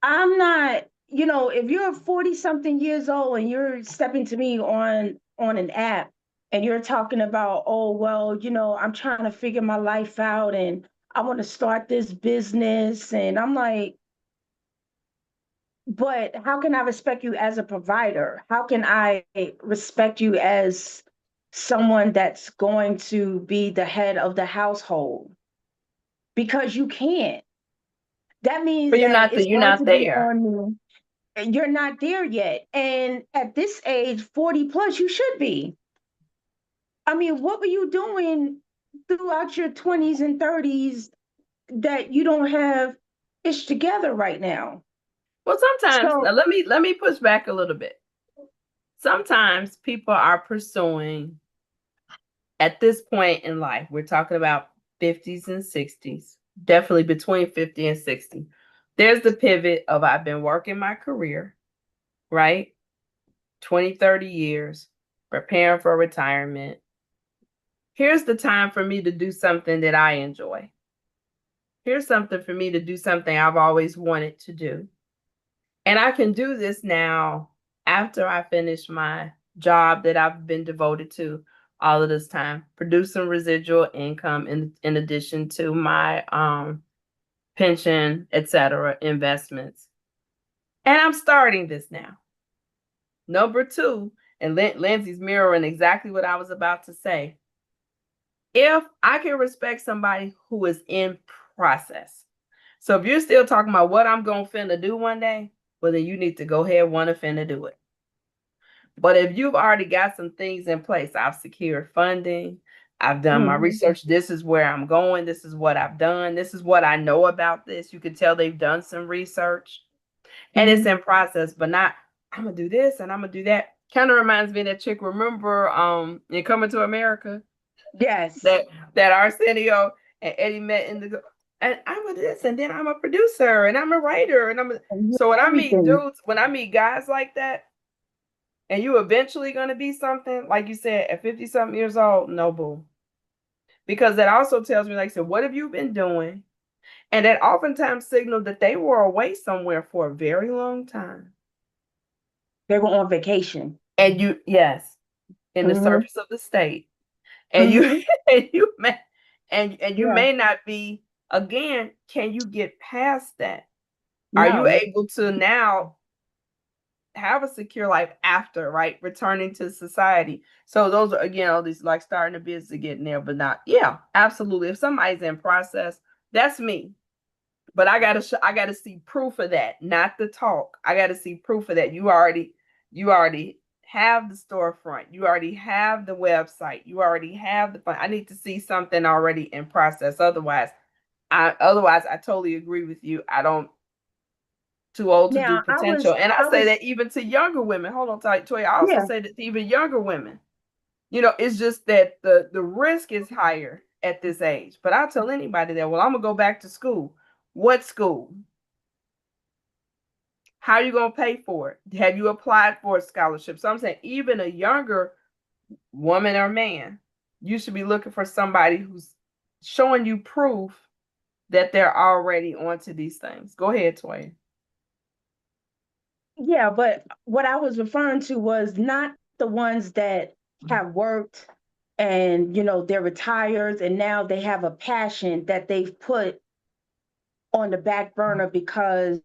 I'm not, if you're 40 something years old and you're stepping to me on an app and you're talking about, oh, well, I'm trying to figure my life out and I want to start this business. And I'm like, but how can I respect you as a provider? How can I respect you as someone that's going to be the head of the household? Because you can't. That means But that it's you're going not to be there. on you. And you're not there yet. And at this age, 40 plus, you should be. I mean, what were you doing throughout your 20s and 30s that you don't have ish together right now? Well, sometimes So, let me push back a little bit. Sometimes people are pursuing at this point in life, we're talking about 50s and 60s, definitely between 50 and 60. There's the pivot of I've been working my career, right? 20, 30 years, preparing for retirement. here's the time for me to do something that I enjoy. Here's something for me to do something I've always wanted to do. And I can do this now after I finish my job that I've been devoted to all of this time, producing residual income in addition to my pension, etc., investments. And I'm starting this now. Number two, and Lindsay's mirroring exactly what I was about to say. If I can respect somebody who is in process. So if you're still talking about what I'm going to finna do one day, well, then you need to go ahead and want to finna do it. But if you've already got some things in place, I've secured funding, I've done my research, this is where I'm going, this is what I've done, this is what I know about this. You can tell they've done some research and it's in process, but not, I'm gonna do this and I'm gonna do that. Kind of reminds me of that chick, remember in Coming to America? Yes. That Arsenio and Eddie met in the, and I'm a this, and then I'm a producer, and I'm a writer, and so when I meet dudes, when I meet guys like that, and you eventually gonna be something, like you said, at 50 something years old, no boo. Because that also tells me, like I said, what have you been doing? And that oftentimes signaled that they were away somewhere for a very long time. They were on vacation. And you, yes, in the service of the state. And you and you may not be, again, can you get past that? Are you able to now have a secure life after, right? Returning to society. So those are, again, all these like starting a business, getting there, but not, yeah, absolutely. If somebody's in process, that's me. But I gotta see proof of that, not the talk. I gotta see proof of that. You already have the storefront, you already have the website, you already have the fund. I need to see something already in process. Otherwise, I totally agree with you. I don't, too old to do potential. And I say that even to younger women. Hold on tight, Toya. I also say that to even younger women. You know, it's just that the risk is higher at this age. But I tell anybody that, well, I'm gonna go back to school. What school? How are you gonna pay for it? Have you applied for a scholarship? So I'm saying even a younger woman or man, you should be looking for somebody who's showing you proof that they're already onto these things. Go ahead, Toya. Yeah, but what I was referring to was not the ones that have worked and, they're retired and now they have a passion that they've put on the back burner because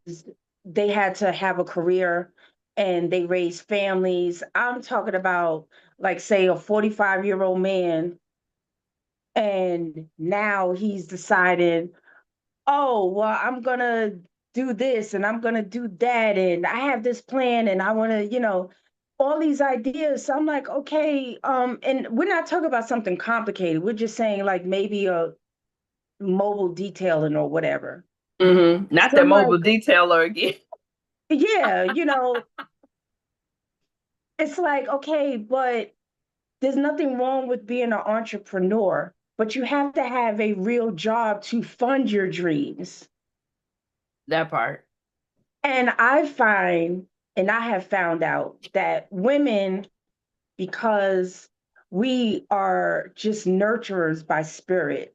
they had to have a career and they raised families. I'm talking about, like, say, a 45-year-old man, and now he's decided, oh, well, I'm going to do this and I'm going to do that. And I have this plan and I want to, all these ideas. So I'm like, okay. And we're not talking about something complicated. We're just saying like maybe a mobile detailing or whatever. Not the mobile detailer again. Yeah. It's like, okay, but there's nothing wrong with being an entrepreneur, but you have to have a real job to fund your dreams. That part. And I have found out that women, because we are just nurturers by spirit,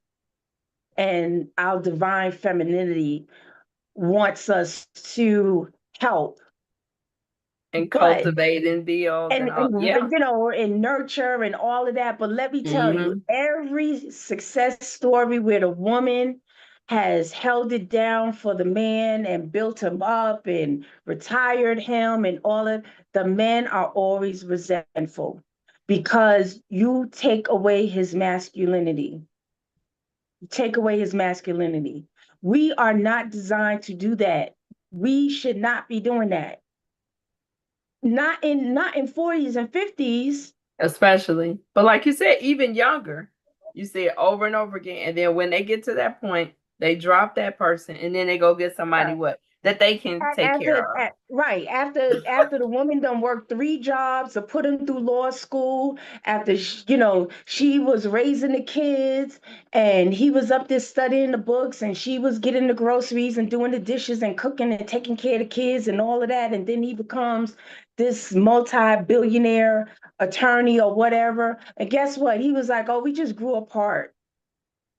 and our divine femininity wants us to help and cultivate and build and nurture and all of that. But let me tell you, every success story where the woman has held it down for the man and built him up and retired him and all of the men are always resentful because you take away his masculinity. Take away his masculinity. We are not designed to do that. We should not be doing that. Not in 40s and 50s. Especially. But like you said, even younger. You see it over and over again. And then when they get to that point, they drop that person and then they go get somebody what? that they can take care of. Right after the woman done worked 3 jobs to put him through law school, after she was raising the kids and he was up there studying the books and she was getting the groceries and doing the dishes and cooking and taking care of the kids and all of that, and then he becomes this multi-billionaire attorney or whatever, and guess what, he was like, oh, we just grew apart.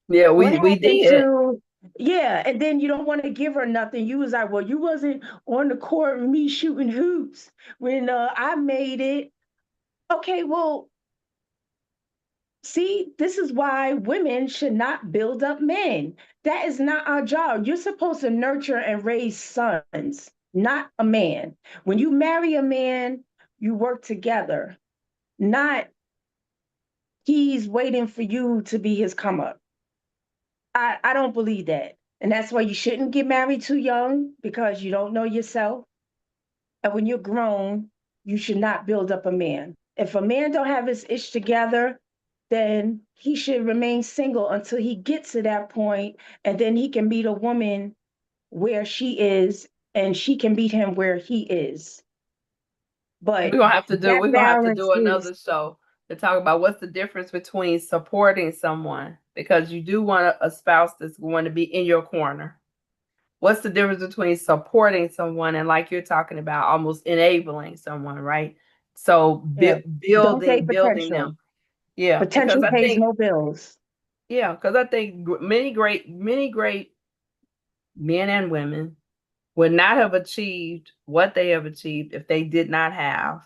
Yeah, What we happened did. to, yeah, and then you don't want to give her nothing. You was like, well, you wasn't on the court with me shooting hoops when I made it. Okay, well, see, this is why women should not build up men. That is not our job. You're supposed to nurture and raise sons, not a man. When you marry a man, you work together, not he's waiting for you to be his come up. I don't believe that. And that's why you shouldn't get married too young, because you don't know yourself. And when you're grown, you should not build up a man. If a man don't have his ish together, then he should remain single until he gets to that point, and then he can meet a woman where she is, and she can meet him where he is. But We're that gonna have to balance do is, another show to talk about what's the difference between supporting someone, because you do want a spouse that's going to be in your corner. What's the difference between supporting someone and, like you're talking about, almost enabling someone, right? So yeah, don't date building potential. them. Yeah, because Potential pays no bills. I think many great men and women would not have achieved what they have achieved if they did not have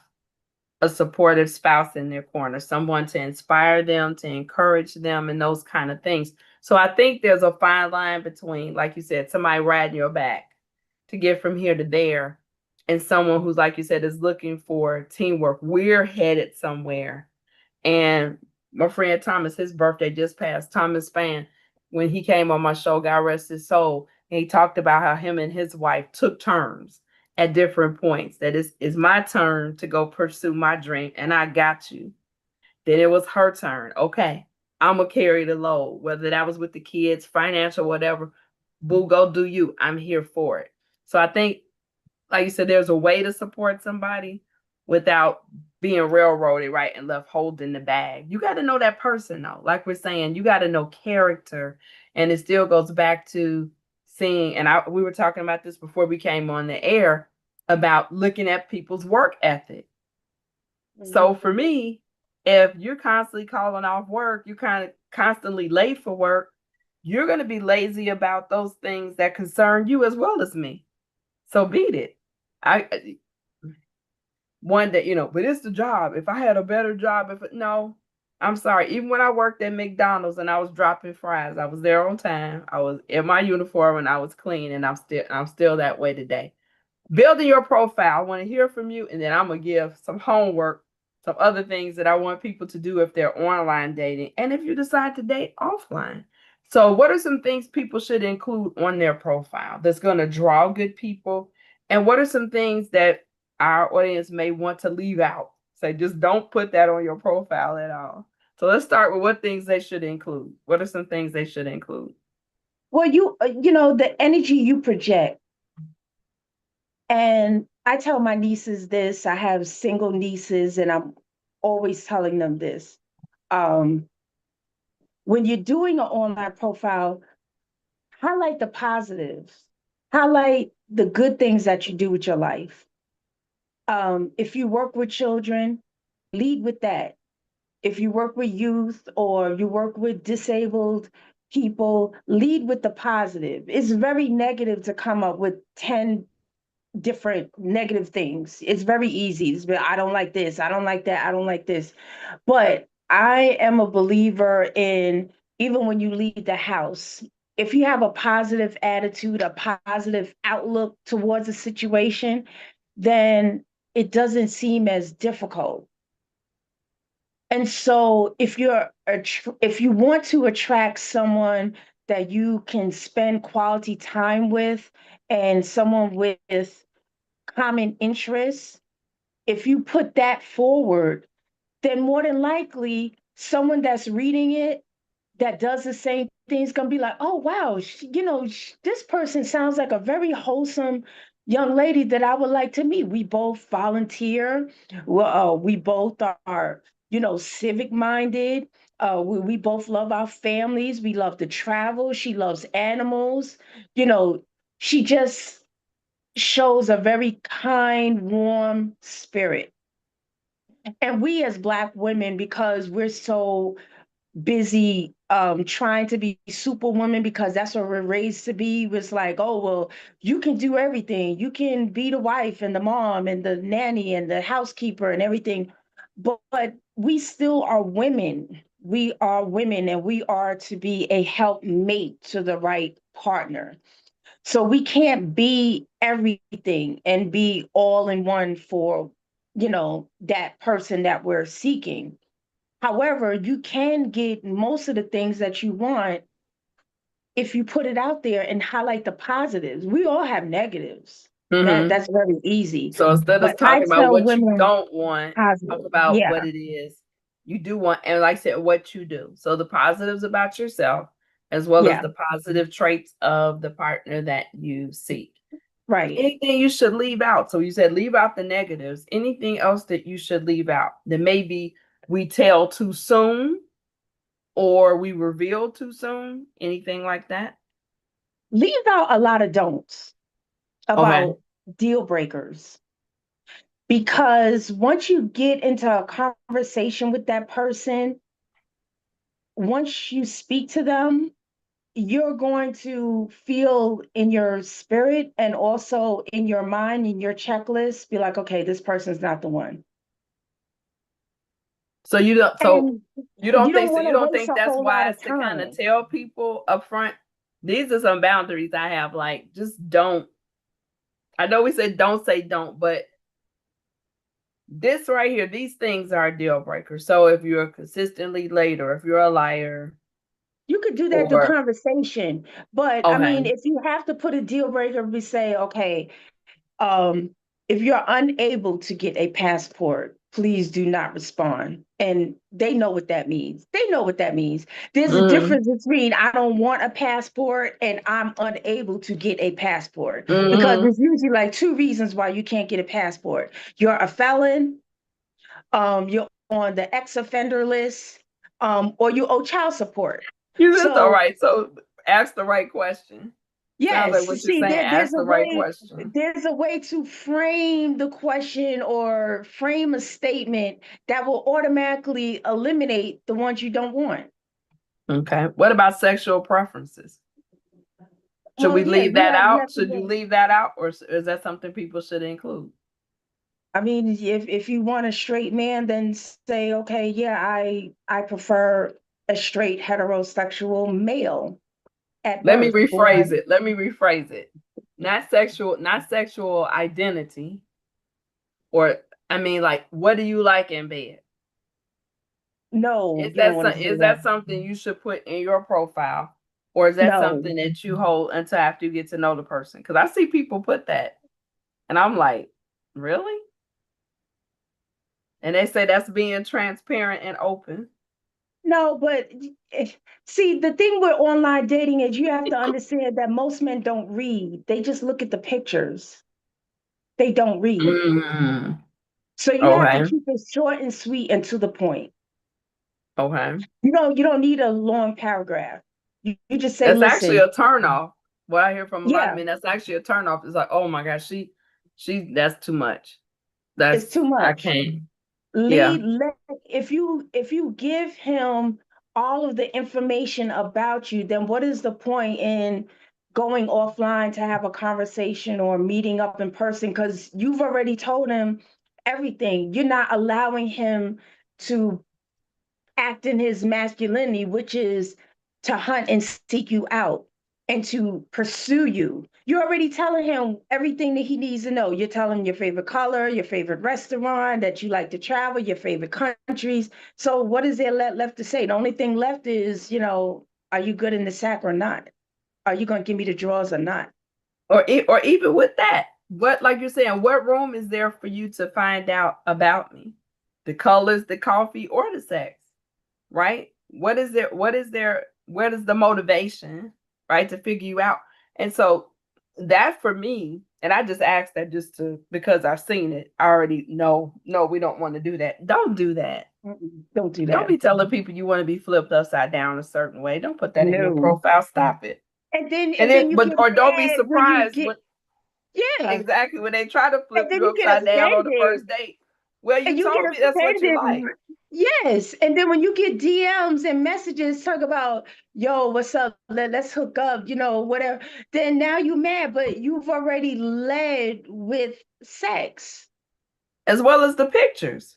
a supportive spouse in their corner, someone to inspire them, to encourage them, and those kind of things. So I think there's a fine line between, like you said, somebody riding your back to get from here to there, and someone who's, like you said, is looking for teamwork. We're headed somewhere. And my friend Thomas, his birthday just passed, Thomas Fan, when he came on my show, God rest his soul, and he talked about how him and his wife took turns at different points. That is my turn to go pursue my dream, and I got you. Then it was her turn. Okay, I'm gonna carry the load, whether that was with the kids, financial, whatever. Boo, go do you. I'm here for it. So I think, like you said, there's a way to support somebody without being railroaded, right, and left holding the bag. You got to know that person, though. Like we're saying, you got to know character, and it still goes back to seeing. And we were talking about this before we came on the air about looking at people's work ethic. So for me, if you're constantly calling off work, you're kind of constantly late for work, you're going to be lazy about those things that concern you as well as me. So beat it. I one day, but it's the job. If I had a better job, no, I'm sorry. Even when I worked at McDonald's and I was dropping fries, I was there on time. I was in my uniform and I was clean, and I'm still that way today. Building your profile. I want to hear from you, and then I'm gonna give some homework, some other things that I want people to do if they're online dating, and if you decide to date offline. So, what are some things people should include on their profile that's going to draw good people? And what are some things that our audience may want to leave out? Say, just don't put that on your profile at all. So, let's start with what things they should include. What are some things they should include? Well, the energy you project. And I tell my nieces this. I have single nieces, and I'm always telling them this. Um, when you're doing an online profile, highlight the positives, highlight the good things that you do with your life. If you work with children, lead with that. If you work with youth or you work with disabled people, lead with the positive. It's very negative to come up with 10 different negative things. It's very easy. I don't like this. I don't like that. I don't like this. But I am a believer in, even when you leave the house, if you have a positive attitude, a positive outlook towards a situation, then it doesn't seem as difficult. And so if you want to attract someone that you can spend quality time with, and someone with common interests, if you put that forward, then more than likely someone that's reading it, that does the same thing is going to be like, oh, wow, this person sounds like a very wholesome young lady that I would like to meet. We both volunteer. Well, we both are, civic minded. We both love our families. We love to travel. She loves animals. You know, she just shows a very kind, warm spirit. And we as Black women, because we're so busy trying to be superwoman because that's what we're raised to be, was like, oh, well, you can do everything. You can be the wife and the mom and the nanny and the housekeeper and everything. But we still are women. We are women, and we are to be a helpmate to the right partner. So we can't be everything and be all in one for, that person that we're seeking. However, you can get most of the things that you want if you put it out there and highlight the positives. We all have negatives. Mm-hmm. That's very easy. So instead But of I talking about tell what you women don't want, talk positive. about Yeah, what it is you do want. And like I said, what you do. So the positives about yourself, as well as yeah, the positive traits of the partner that you seek. right. Anything you should leave out. So you said leave out the negatives. Anything else that you should leave out that maybe we tell too soon or we reveal too soon? Anything like that? Leave out a lot of don'ts Okay. about deal breakers. Because once you get into a conversation with that person, once you speak to them, you're going to feel in your spirit and also in your mind, in your checklist, be like, okay, this person's not the one. So you don't so And you don't want you to don't waste think a that's whole lot wise of to kind of time. tell people up front, these are some boundaries I have. Like just don't. I know we said don't say don't, but this right here, these things are a deal breaker. So if you're consistently late or if you're a liar You could do that through or conversation. But I mean, okay. if you have to put a deal breaker, we say, okay, Um, if you're unable to get a passport, please do not respond. And they know what that means. They know what that means. There's a Mm, difference between I don't want a passport and I'm unable to get a passport, because mm-hmm. there's usually like two reasons why you can't get a passport. You're a felon, you're on the ex-offender list, or you owe child support. You just all So right. So ask the right question. Sounds yes, like what you're see, saying. there's Ask a the right way, question. there's a way to frame the question or frame a statement that will automatically eliminate the ones you don't want. Okay. What about sexual preferences? Should Well, we yeah, leave that you out? have to Should you go. leave that out, or is that something people should include? I mean, if you want a straight man, then say, okay, yeah, I prefer a straight heterosexual male at Let me birth, or rephrase it. Let me rephrase it. Not sexual identity, or I mean, like, what do you like in bed? no, you don't want to say Is that. that something you should put in your profile, or is that No, something that you hold until after you get to know the person? Because I see people put that, and I'm like, really? And they say that's being transparent and open. no, but see, the thing with online dating is you have to understand that most men don't read. They just look at the pictures. They don't read. Mm, So you have to okay. keep it short and sweet and to the point. Okay. You don't need a long paragraph. You just say, That's actually listen, a turnoff. What I hear from a lot of yeah, men, that's actually a turnoff. It's like, oh my gosh, that's too much. it's too I much. can't. Yeah. Lead, let, if you give him all of the information about you, then what is the point in going offline to have a conversation or meeting up in person? Because you've already told him everything. You're not allowing him to act in his masculinity, which is to hunt and seek you out and to pursue you. You're already telling him everything that he needs to know. You're telling him your favorite color, your favorite restaurant, that you like to travel, your favorite countries. So what is there left to say? The only thing left is, are you good in the sack or not? Are you going to give me the drawers or not? Or even with that, what like you're saying, what room is there for you to find out about me? The colors, the coffee, or the sex, right? where does the motivation, right, to figure you out? And so that for me, and I just asked that just to because I've seen it, I already know, no, we don't want to do that. Don't do that. Don't do Don't that. be telling people you want to be flipped upside down a certain way. Don't put that in your No. profile. Stop it. And then you But get or don't be mad when you surprised get, when yeah. exactly when they try to And flip then you you get upside down on the offended. first date. Well, you And you get told me that's what you offended. like. Yes. And then when you get DMs and messages talk about, yo, what's up? Let's hook up, whatever. Then now you mad, but you've already led with sex. As well as the pictures.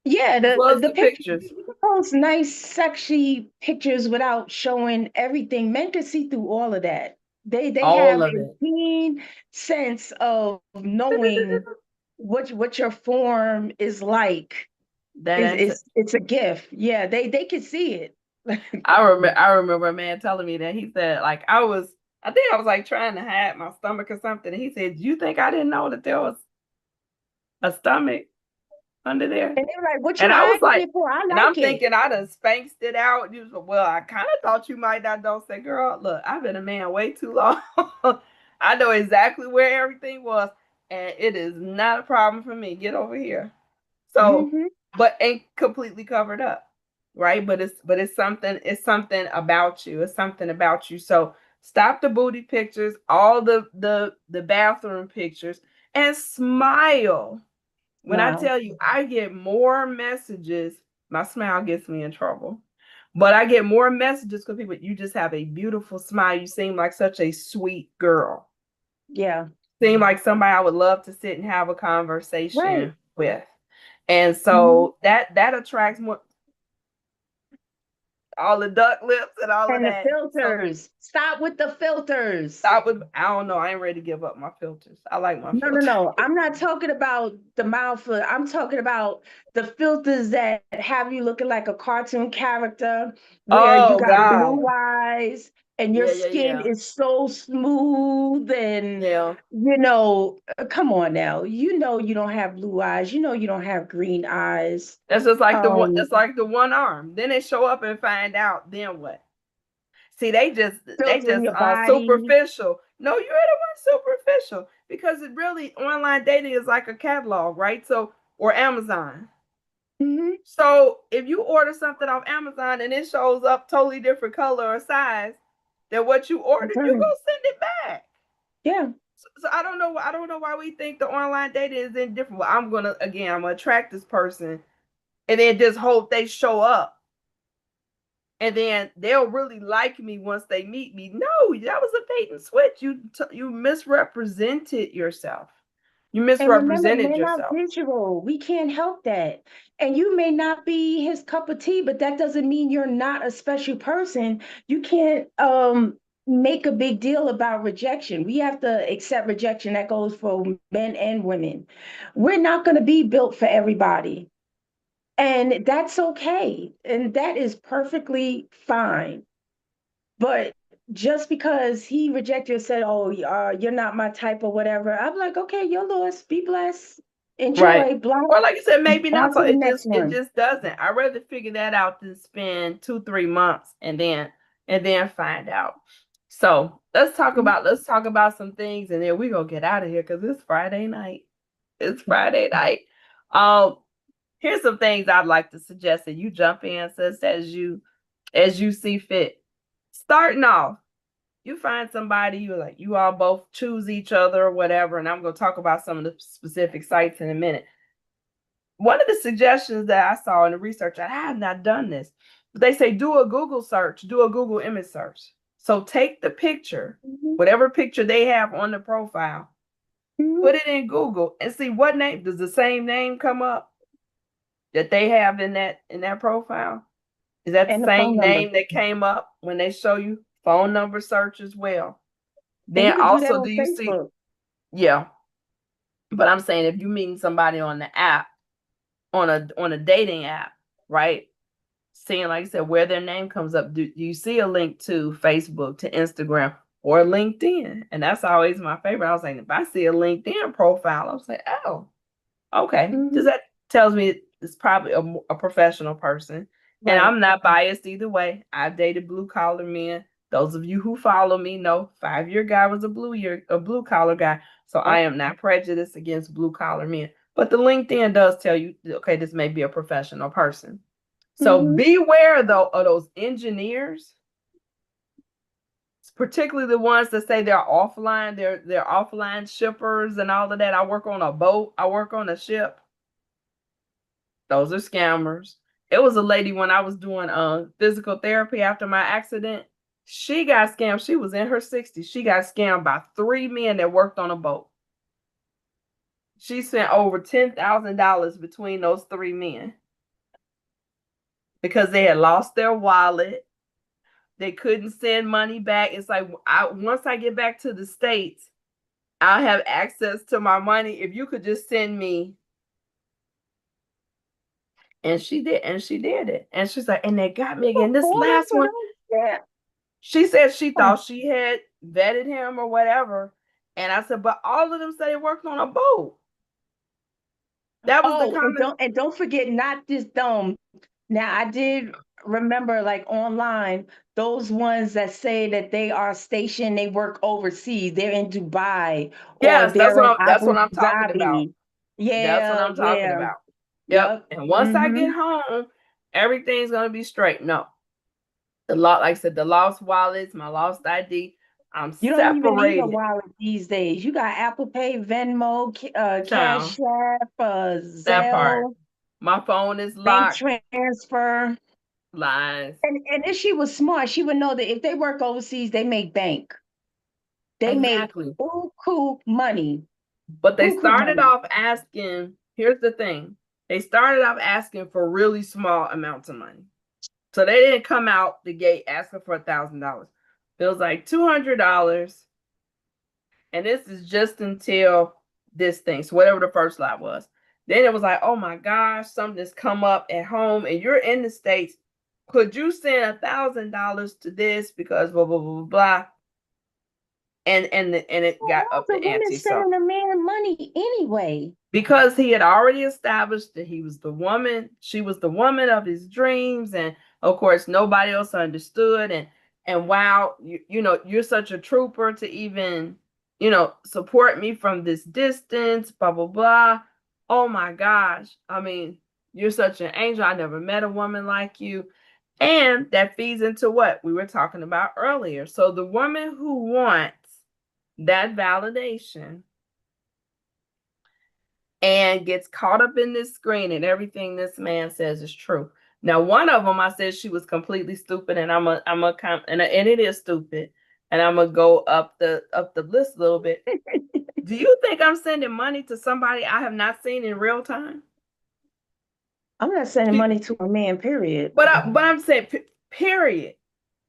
Yeah, As well as the the picture, pictures. you can post nice, sexy pictures without showing everything. Men can see through all of that. They All have of a it. keen sense of knowing what your form is like. That It's a gift. Yeah, they can see it. I remember a man telling me that he said like I think I was like trying to hide my stomach or something. And he said, "You think I didn't know that there was a stomach under there?" And they're like, "What you And I was hiding like, it for? I and I'm like it." thinking I done spanked it out. You was, well, I kind of thought you might not know. Say, girl, look, I've been a man way too long. I know exactly where everything was, and it is not a problem for me. Get over here. So, Hmm. but ain't completely covered up, right? But it's something about you. It's something about you. So stop the booty pictures, all the bathroom pictures, and smile. When I Wow. tell you, I get more messages. My smile gets me in trouble. But I get more messages because people, you just have a beautiful smile. You seem like such a sweet girl. Yeah. Seem like somebody I would love to sit and have a Right. conversation with. And Mhm. so that attracts more all the duck lips and all of And the that. So filters. Stop with the filters. I don't know. I ain't ready to give up my filters. I like my No, no, filters. no. I'm not talking about the mouth. I'm talking about the filters that have you looking like a cartoon character, where you Oh got God. blue eyes and your Yeah, yeah, skin yeah. is so smooth. And, Yeah. come on now. You don't have blue eyes. You don't have green eyes. That's just like the one. Um, It's like the one arm. Then they show up and find out. Then what? See, they filtering just your body. superficial. No, you're the one superficial because it really online dating is like a catalog, right? So or Amazon. Hmm. So if you order something off Amazon and it shows up totally different color or size than what you ordered, you Return. go send it back. Yeah. So I don't know. I don't know why we think the online dating is indifferent. Well, I'm gonna attract this person and then just hope they show up and then they'll really like me once they meet me. No, that was a bait and switch. You misrepresented yourself. You And remember, misrepresented men are yourself. visual. We can't help that. And you may not be his cup of tea, but that doesn't mean you're not a special person. You can't make a big deal about rejection. We have to accept rejection. That goes for men and women. We're not going to be built for everybody. And that's okay. And that is perfectly fine. But just because he rejected and said, "Oh, you're not my type" or whatever, I'm like, okay, you're lost. Be blessed. Right. Enjoy. Block. Or like you said, maybe On not. So to the next it one. just doesn't. I'd rather figure that out than spend 2-3 months and then find out. So let's talk about some things and then we gonna get out of here because it's Friday night. It's Friday night. Um, here's some things I'd like to suggest that you jump in, sis, as you see fit. Starting off, you find somebody you all both choose each other or whatever, and I'm gonna talk about some of the specific sites in a minute. One of the suggestions that I saw in the research, I have not done this, but they say do a Google search, do a Google image search. So take the picture, Mhm. whatever picture they have on the profile, Mhm. put it in Google and see what name does the same name come up that they have in that profile. Is that the And the phone same number. name that came up when they show you phone number search as well? And you Then could do that also, on do you see? Facebook. Yeah, but I'm saying if you meet somebody on the app, on a dating app, right? Seeing, like I said, where their name comes up, do you see a link to Facebook, to Instagram, or LinkedIn? And that's always my favorite. I was like, if I see a LinkedIn profile, I was like, oh, okay. Does Mhm. that tells me it's probably a professional person? And Right. I'm not biased either way. I've dated blue collar men. Those of you who follow me know 5-year guy was a blue collar guy. So I Yep. am not prejudiced against blue collar men. But the LinkedIn does tell you, okay, this may be a professional person. So Hmm. beware though of those engineers, particularly the ones that say they're offline shippers and all of that. I work on a boat, I work on a ship. Those are scammers. It was a lady when I was doing physical therapy after my accident. She got scammed. She was in her 60s. She got scammed by 3 men that worked on a boat. She spent over $10,000 between those 3 men because they had lost their wallet. They couldn't send money back. It's like once I get back to the States, I'll have access to my money. If you could just send me. And she did it. And she's like, and they got me again. This Fall last for one, those. Yeah. she said she thought she had vetted him or whatever. And I said, but all of them said they worked on a boat. That was the Oh, and comment. don't forget, not just now I did remember, like, online, those ones that say that they are stationed, they work overseas, they're in Dubai or Yes, they're in that's what Abu I'm talking about. Dhabi. That's what Yeah, I'm talking yeah. about. Yep. Yep. And once I Mm-hmm. get home, everything's gonna be straight. No. Like I said, the lost wallets, my lost ID, I'm You don't even need a separated. wallet these days. You got Apple Pay, Venmo, Child, Cash App, that part. Zelle, My phone is bank locked. transfer. Lines. And if she was smart, she would know that if they work overseas, they make bank. They make Exactly. buku money. But they Buku started money. off asking, here's the thing. They started off asking for really small amounts of money. So they didn't come out the gate asking for $1,000. It was like $200. And this is just until this thing. So whatever the first lot was. Then it was like, oh my gosh, something's come up at home and you're in the States. Could you send $1,000 to this because blah blah blah blah? And it Well, got why up the the women ante. So sending a man money anyway? because he had already established that he was the woman, she was the woman of his dreams, and of course nobody else understood. And wow, you're such a trooper to even support me from this distance, blah blah blah. Oh my gosh, I mean, you're such an angel. I never met a woman like you. And that feeds into what we were talking about earlier. So the woman who wants that validation and gets caught up in this screen and everything this man says is true. Now, one of them, I said she was completely stupid, and and it is stupid, and I'm gonna go up the list a little bit. Do you think I'm sending money to somebody I have not seen in real time? I'm not sending She, money to a man, period. but I'm saying period.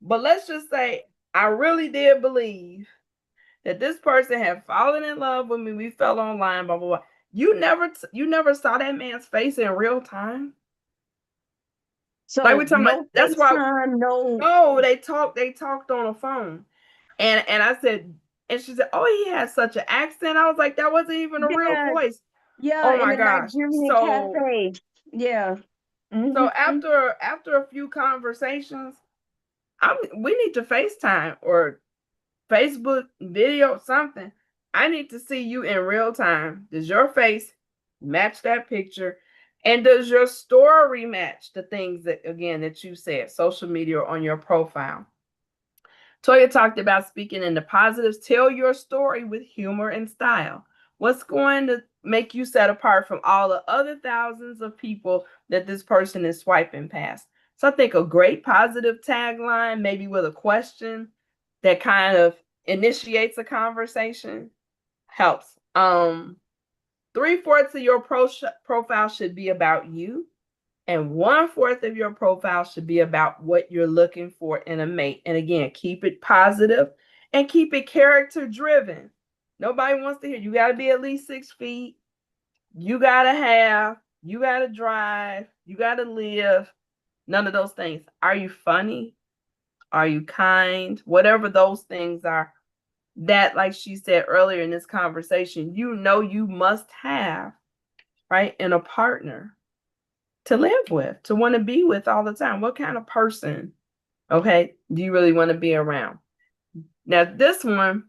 But let's just say I really did believe that this person had fallen in love with me. We fell online, blah blah blah. You never saw that man's face in real time. Like we're So talking about. no That's why. FaceTime, no. No, they talked on the phone, and I said, and she said, oh, he has such an accent. I was like, that wasn't even a real Yeah, voice. yeah, Oh in my the gosh. Nigerian So cafe. Yeah. so Mm-hmm. after a few conversations, we need to FaceTime or Facebook video something. I need to see you in real time. Does your face match that picture? And does your story match the things that you said, social media or on your profile? Toya talked about speaking in the positives. Tell your story with humor and style. What's going to make you set apart from all the other thousands of people that this person is swiping past? So I think a great positive tagline, maybe with a question that kind of initiates a conversation, helps. 3/4 of your profile should be about you, and 1/4 of your profile should be about what you're looking for in a mate. And again, keep it positive and keep it character driven. Nobody wants to hear you got to be at least 6 feet. You got to drive, you got to live. None of those things. Are you funny? Are you kind? Whatever those things are, that, like she said earlier in this conversation, you must have, right, in a partner. to live with, to want to be with all the time? What kind of person, okay, do you really want to be around? Now, this one,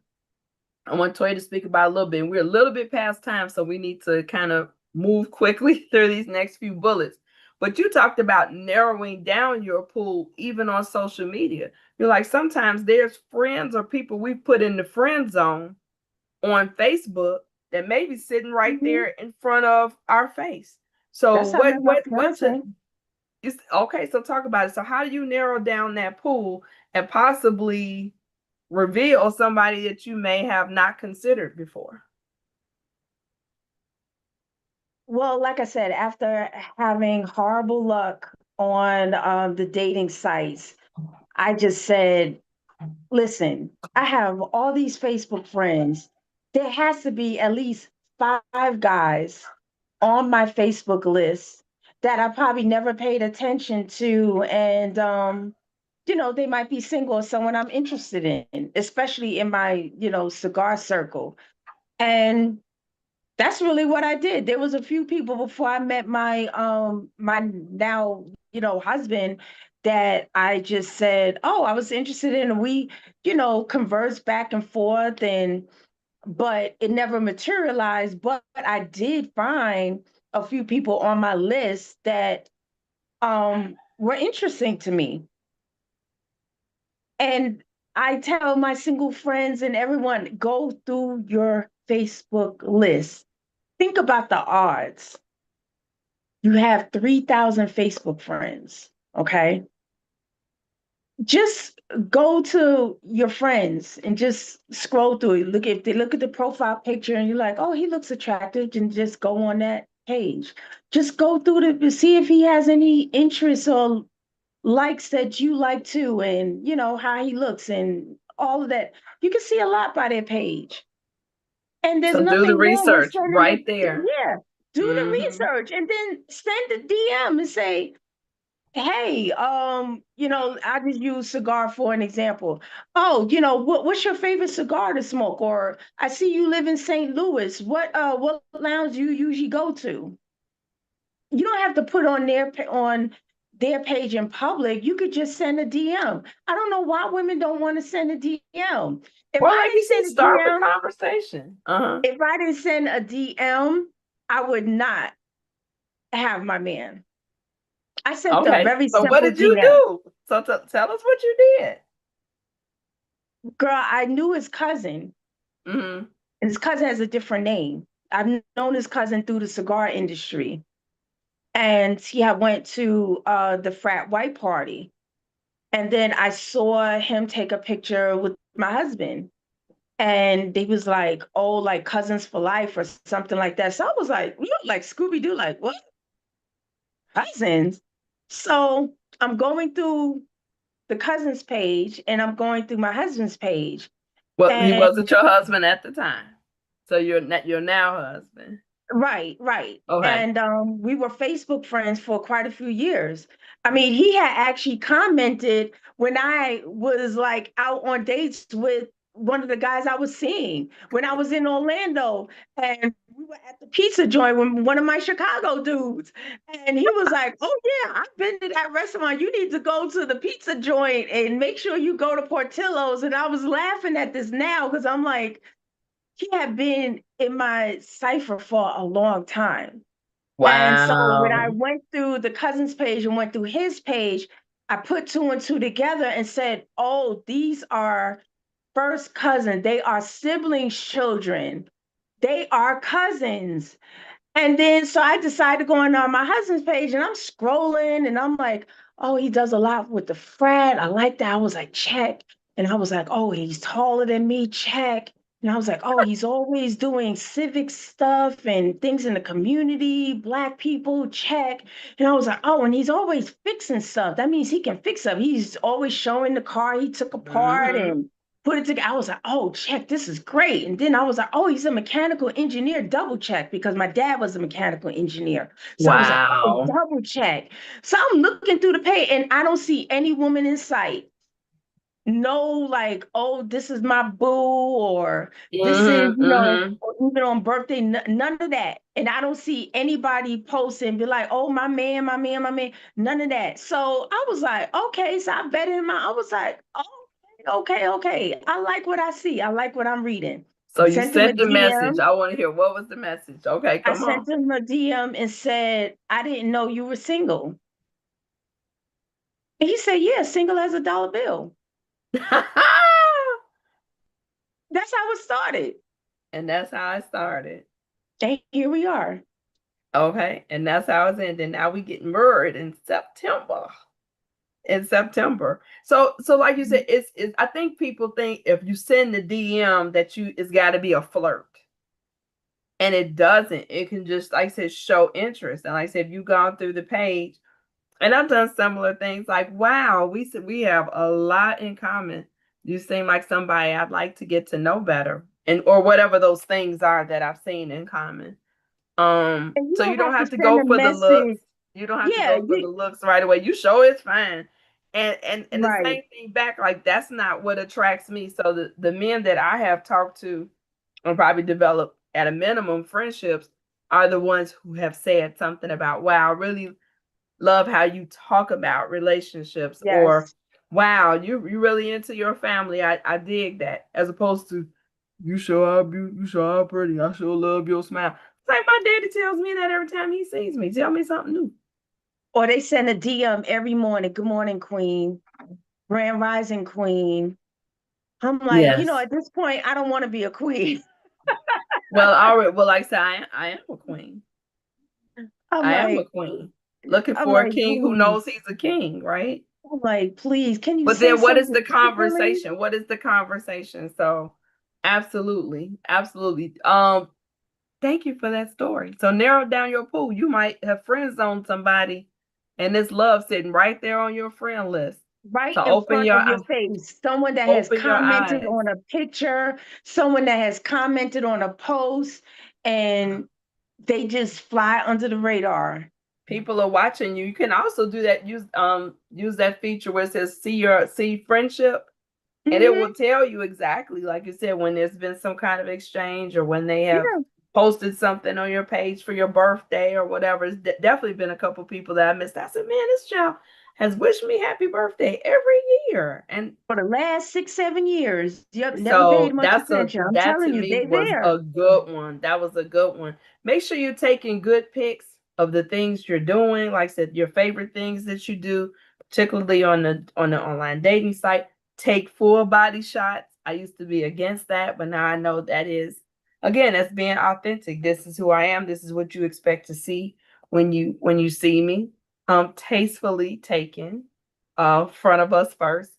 I want Toya to speak about a little bit. We're a little bit past time, so we need to kind of move quickly through these next few bullets. But you talked about narrowing down your pool even on social media. You're like, sometimes there's friends or people we put in the friend zone on Facebook that may be sitting right there in front of our face. So That's how I met my what fiance. is okay, so talk about it. So how do you narrow down that pool and possibly reveal somebody that you may have not considered before? Well, like I said, after having horrible luck on the dating sites, I just said, listen, I have all these Facebook friends. There has to be at least 5 guys on my Facebook list that I probably never paid attention to. And, they might be single or someone I'm interested in, especially in my, cigar circle. And that's really what I did. There was a few people before I met my now, husband that I just said, "Oh, I was interested in," and we, conversed back and forth, and but it never materialized. But I did find a few people on my list that were interesting to me. And I tell my single friends and everyone, go through your Facebook list. Think about the odds. You have 3,000 Facebook friends, okay? Just go to your friends and just scroll through it. Look, if they look at the profile picture and you're like, oh, he looks attractive, and just go on that page. Just go through to see if he has any interests or likes that you like too, and how he looks and all of that. You can see a lot by their page. And there's So do the nothing wrong with research sending right it. there. Yeah, do the Mm-hmm. research and then send a DM and say, hey, I just use cigar for an example. Oh, what's your favorite cigar to smoke? Or I see you live in St. Louis. What lounge do you usually go to? You don't have to put on their page in public. You could just send a DM. I don't know why women don't want to send a DM. If Well, I like you didn't said, send a start the DM, conversation. Uh-huh. if I didn't send a DM, I would not have my man. I sent a Okay. very So what simple did you DM. do? So tell us what you did. Girl, I knew his cousin, Mm-hmm. and his cousin has a different name. I've known his cousin through the cigar industry. And he had went to the frat white party. And then I saw him take a picture with my husband. And he was like, oh, like cousins for life or something like that. So I was like, you look like Scooby Doo, like, what? Cousins? So I'm going through the cousins page and I'm going through my husband's page. Well, he And wasn't your husband at the time. So you're not your now husband. right, right. Okay. And we were Facebook friends for quite a few years. I mean, he had actually commented when I was like out on dates with one of the guys I was seeing when I was in Orlando. And we were at the pizza joint with one of my Chicago dudes. And he was like, oh, yeah, I've been to that restaurant. You need to go to the pizza joint and make sure you go to Portillo's. And I was laughing at this now because I'm like, he had been in my cipher for a long time. And so when I Wow. went through the cousin's page and went through his page, I put two and two together and said, oh, these are first cousin. They are siblings' children. They are cousins. And then so I decided to go on my husband's page and I'm scrolling and I'm like, oh, he does a lot with the frat. I like that. I was like, check. And I was like, oh, he's taller than me, check. And I was like, oh, he's always doing civic stuff and things in the community, Black people, check. And I was like, oh, and he's always fixing stuff. That means he can fix stuff. He's always showing the car he took apart Mm-hmm. and put it together. I was like, oh, check, this is great. And then I was like, oh, he's a mechanical engineer, double check, because my dad was a mechanical engineer. So I was like, oh, Wow. double check. So I'm looking through the page and I don't see any woman in sight. no, like, oh, this is my boo, or this is, Mm-hmm, mm-hmm. or even on birthday, none of that. And I don't see anybody post and be like, oh, my man, my man, my man, none of that. So I was like, okay, so I vetted him out. I was like, oh, okay, okay. I like what I see. I like what I'm reading. So you Sent him a sent the message. DM. I want to hear what was the message. Okay, I come on. sent him a DM and said, I didn't know you were single. And he said, yeah, single as a dollar bill. That's how it started. And that's how I started. And here we are. Okay, and that's how it's ending. Now we get married in September. In September. So like you said, it's I think people think if you send the DM that it's gotta be a flirt. And it doesn't. It can just, like I said, show interest. And like I said, if you've gone through the page, and I've done similar things like, wow, we have a lot in common. You seem like somebody I'd like to get to know better. And or whatever those things are that I've seen in common. And you So you don't don't have to have to send go a for the looks. message. You don't have to Yeah, go for the looks right away. You show it's fine. And the right. same thing back, like that's not what attracts me. So the men that I have talked to and probably develop at a minimum friendships are the ones who have said something about, wow, I really love how you talk about relationships, or Yes. wow, you really into your family. I dig that, as opposed to you sure are beautiful, you sure are pretty. I sure love your smile. It's like my daddy tells me that every time he sees me. Tell me something new. Or they send a DM every morning. Good morning, Queen. Grand Rising Queen. I'm like, Yes. at this point, I don't want to be a queen. Well, already. Well, like I said, I am a queen. I'm I am a like, queen. Looking I'm for a like, king who please. knows he's a king, right? I'm like, please, can you But say then what is something the differently? conversation? What is the conversation? So absolutely, absolutely. Thank you for that story. So narrow down your pool. You might have friend zoned somebody and this love sitting right there on your friend list. Right So in front of your face. Someone that has open your commented eyes. on a picture, someone that has commented on a post, and they just fly under the radar. People are watching you. You can also do that. Use that feature where it says see friendship. And it Hmm. will tell you exactly, like you said, when there's been some kind of exchange or when they have Yeah. posted something on your page for your birthday or whatever. It's definitely been a couple people that I missed. I said, man, this child has wished me happy birthday every year. And For the last 6, 7 years. Yep, never paid so much attention. I'm that to telling you, me they was there. a good one. That was a good one. Make sure you're taking good pics of the things you're doing. Like I said, your favorite things that you do, particularly on the online dating site. Take full body shots. I used to be against that, but now I know that is, again, that's being authentic. This is who I am. This is what you expect to see when you see me. Tastefully taken, front of us first.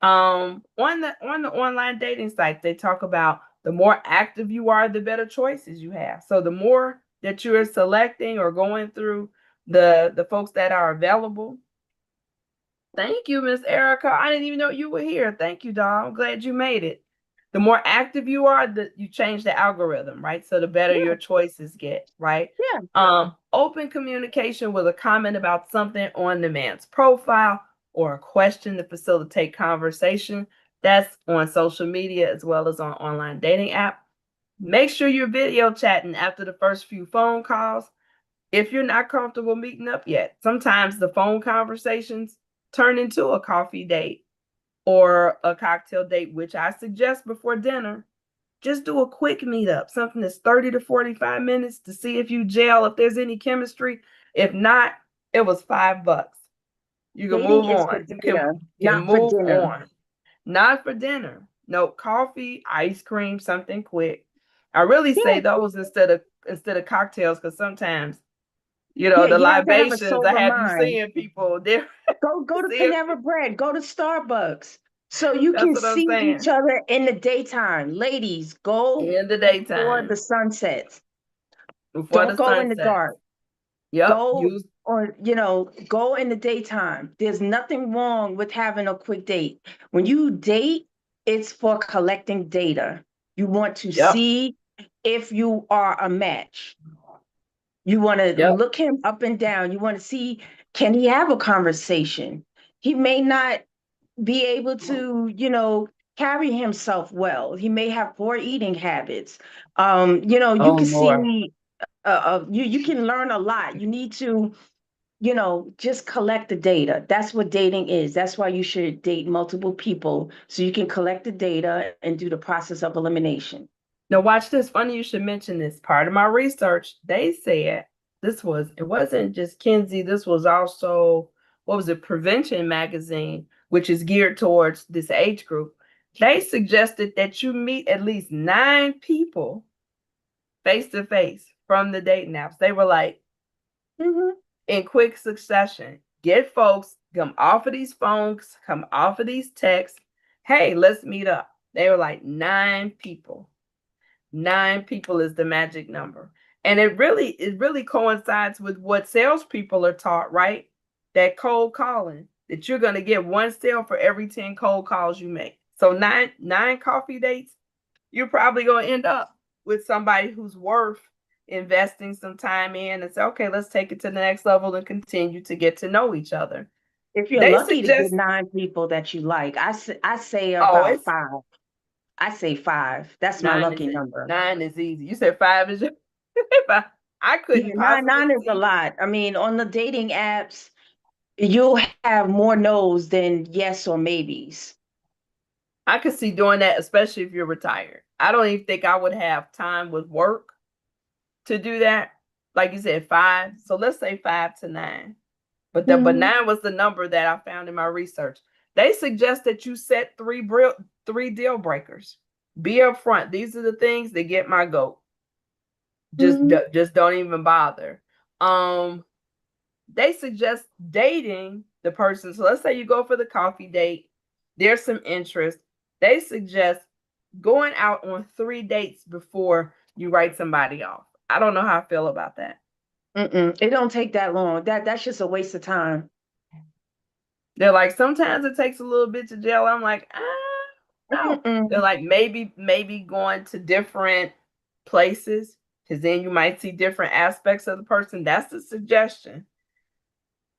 On the online dating sites, they talk about the more active you are, the better choices you have. So the more that you're selecting or going through the folks that are available. Thank you, Miss Erica. I didn't even know you were here. Thank you, doll. I'm glad you made it. The more active you are, you change the algorithm, right? So the better Yeah, your choices get, right? yeah. Open communication with a comment about something on the man's profile or a question to facilitate conversation. That's on social media as well as on online dating app. Make sure you're video chatting after the first few phone calls if you're not comfortable meeting up yet. Sometimes the phone conversations turn into a coffee date or a cocktail date, which I suggest before dinner. Just do a quick meetup, something that's 30 to 45 minutes to see if you gel, if there's any chemistry. If not, it was $5. You can Dating move is for on. You can dinner, can not for move dinner. on. Not for dinner. No coffee, ice cream, something quick. I really say Yeah, those instead of cocktails, because sometimes yeah. the You have to have a libations. I sober have you mind. seeing people there. Go to seeing Panera people. Bread. Go to Starbucks. So you That's can what I'm see each saying. other in the daytime. Ladies, go In the before the daytime, sun sets. before Don't the go sun in the sets. dark. Yep. Go Use or go in the daytime. There's nothing wrong with having a quick date. When you date, it's for collecting data. You want to yep. see if you are a match. You want to Yep. look him up and down. You want to see, can he have a conversation? He may not, be able to, carry himself well. He may have poor eating habits. You Oh can Lord. see, you can learn a lot. You need to, just collect the data. That's what dating is. That's why you should date multiple people so you can collect the data and do the process of elimination. Now watch this. Funny you should mention this. Part of my research, they said it wasn't just Kinsey, this was also, what was it, Prevention Magazine, which is geared towards this age group. They suggested that you meet at least 9 people face to face from the dating apps. They were like, Hmm. in quick succession, get folks, come off of these phones, come off of these texts. Hey, let's meet up. They were like 9 people. 9 people is the magic number. And it really coincides with what salespeople are taught, right? That cold calling, that you're gonna get one sale for every 10 cold calls you make. So nine coffee dates, you're probably gonna end up with somebody who's worth investing some time in and say, okay, let's take it to the next level and continue to get to know each other. If you're They lucky to get suggest, 9 people that you like, I say oh, about it's five. I say five. That's my nine lucky is number. 9 is easy. You said 5 is your I Yeah, couldn't nine possibly is a see. lot. I mean, on the dating apps, you'll have more no's than yes or maybes. I could see doing that, especially if you're retired. I don't even think I would have time with work to do that. Like you said, 5. So let's say 5 to 9. But Hmm. 9 was the number that I found in my research. They suggest that you set three deal breakers. Be upfront. These are the things that get my goat. Hmm. Just don't even bother. Um, they suggest dating the person. So let's say you go for the coffee date. There's some interest. They suggest going out on 3 dates before you write somebody off. I don't know how I feel about that. Mm-mm. It don't take that long. That's just a waste of time. They're like, sometimes it takes a little bit to gel. I'm like, no. They're Mm-mm. like, maybe going to different places, because then you might see different aspects of the person. That's the suggestion.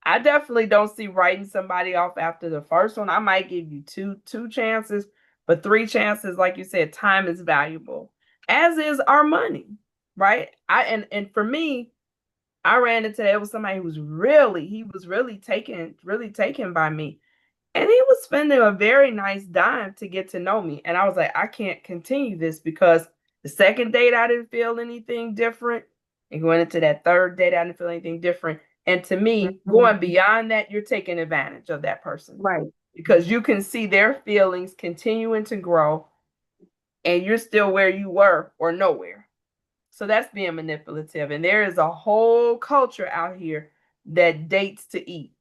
I definitely don't see writing somebody off after the first one. I might give you two chances, but 3 chances, like you said, time is valuable, as is our money, right? And for me, I ran into it was somebody who was really taken by me. And he was spending a very nice dime to get to know me. And I was like, I can't continue this because the second date, I didn't feel anything different. And going into that third date, I didn't feel anything different. And to me, Mhm. going beyond that, you're taking advantage of that person Right. because you can see their feelings continuing to grow and you're still where you were or nowhere. So that's being manipulative. And there is a whole culture out here that dates to eat.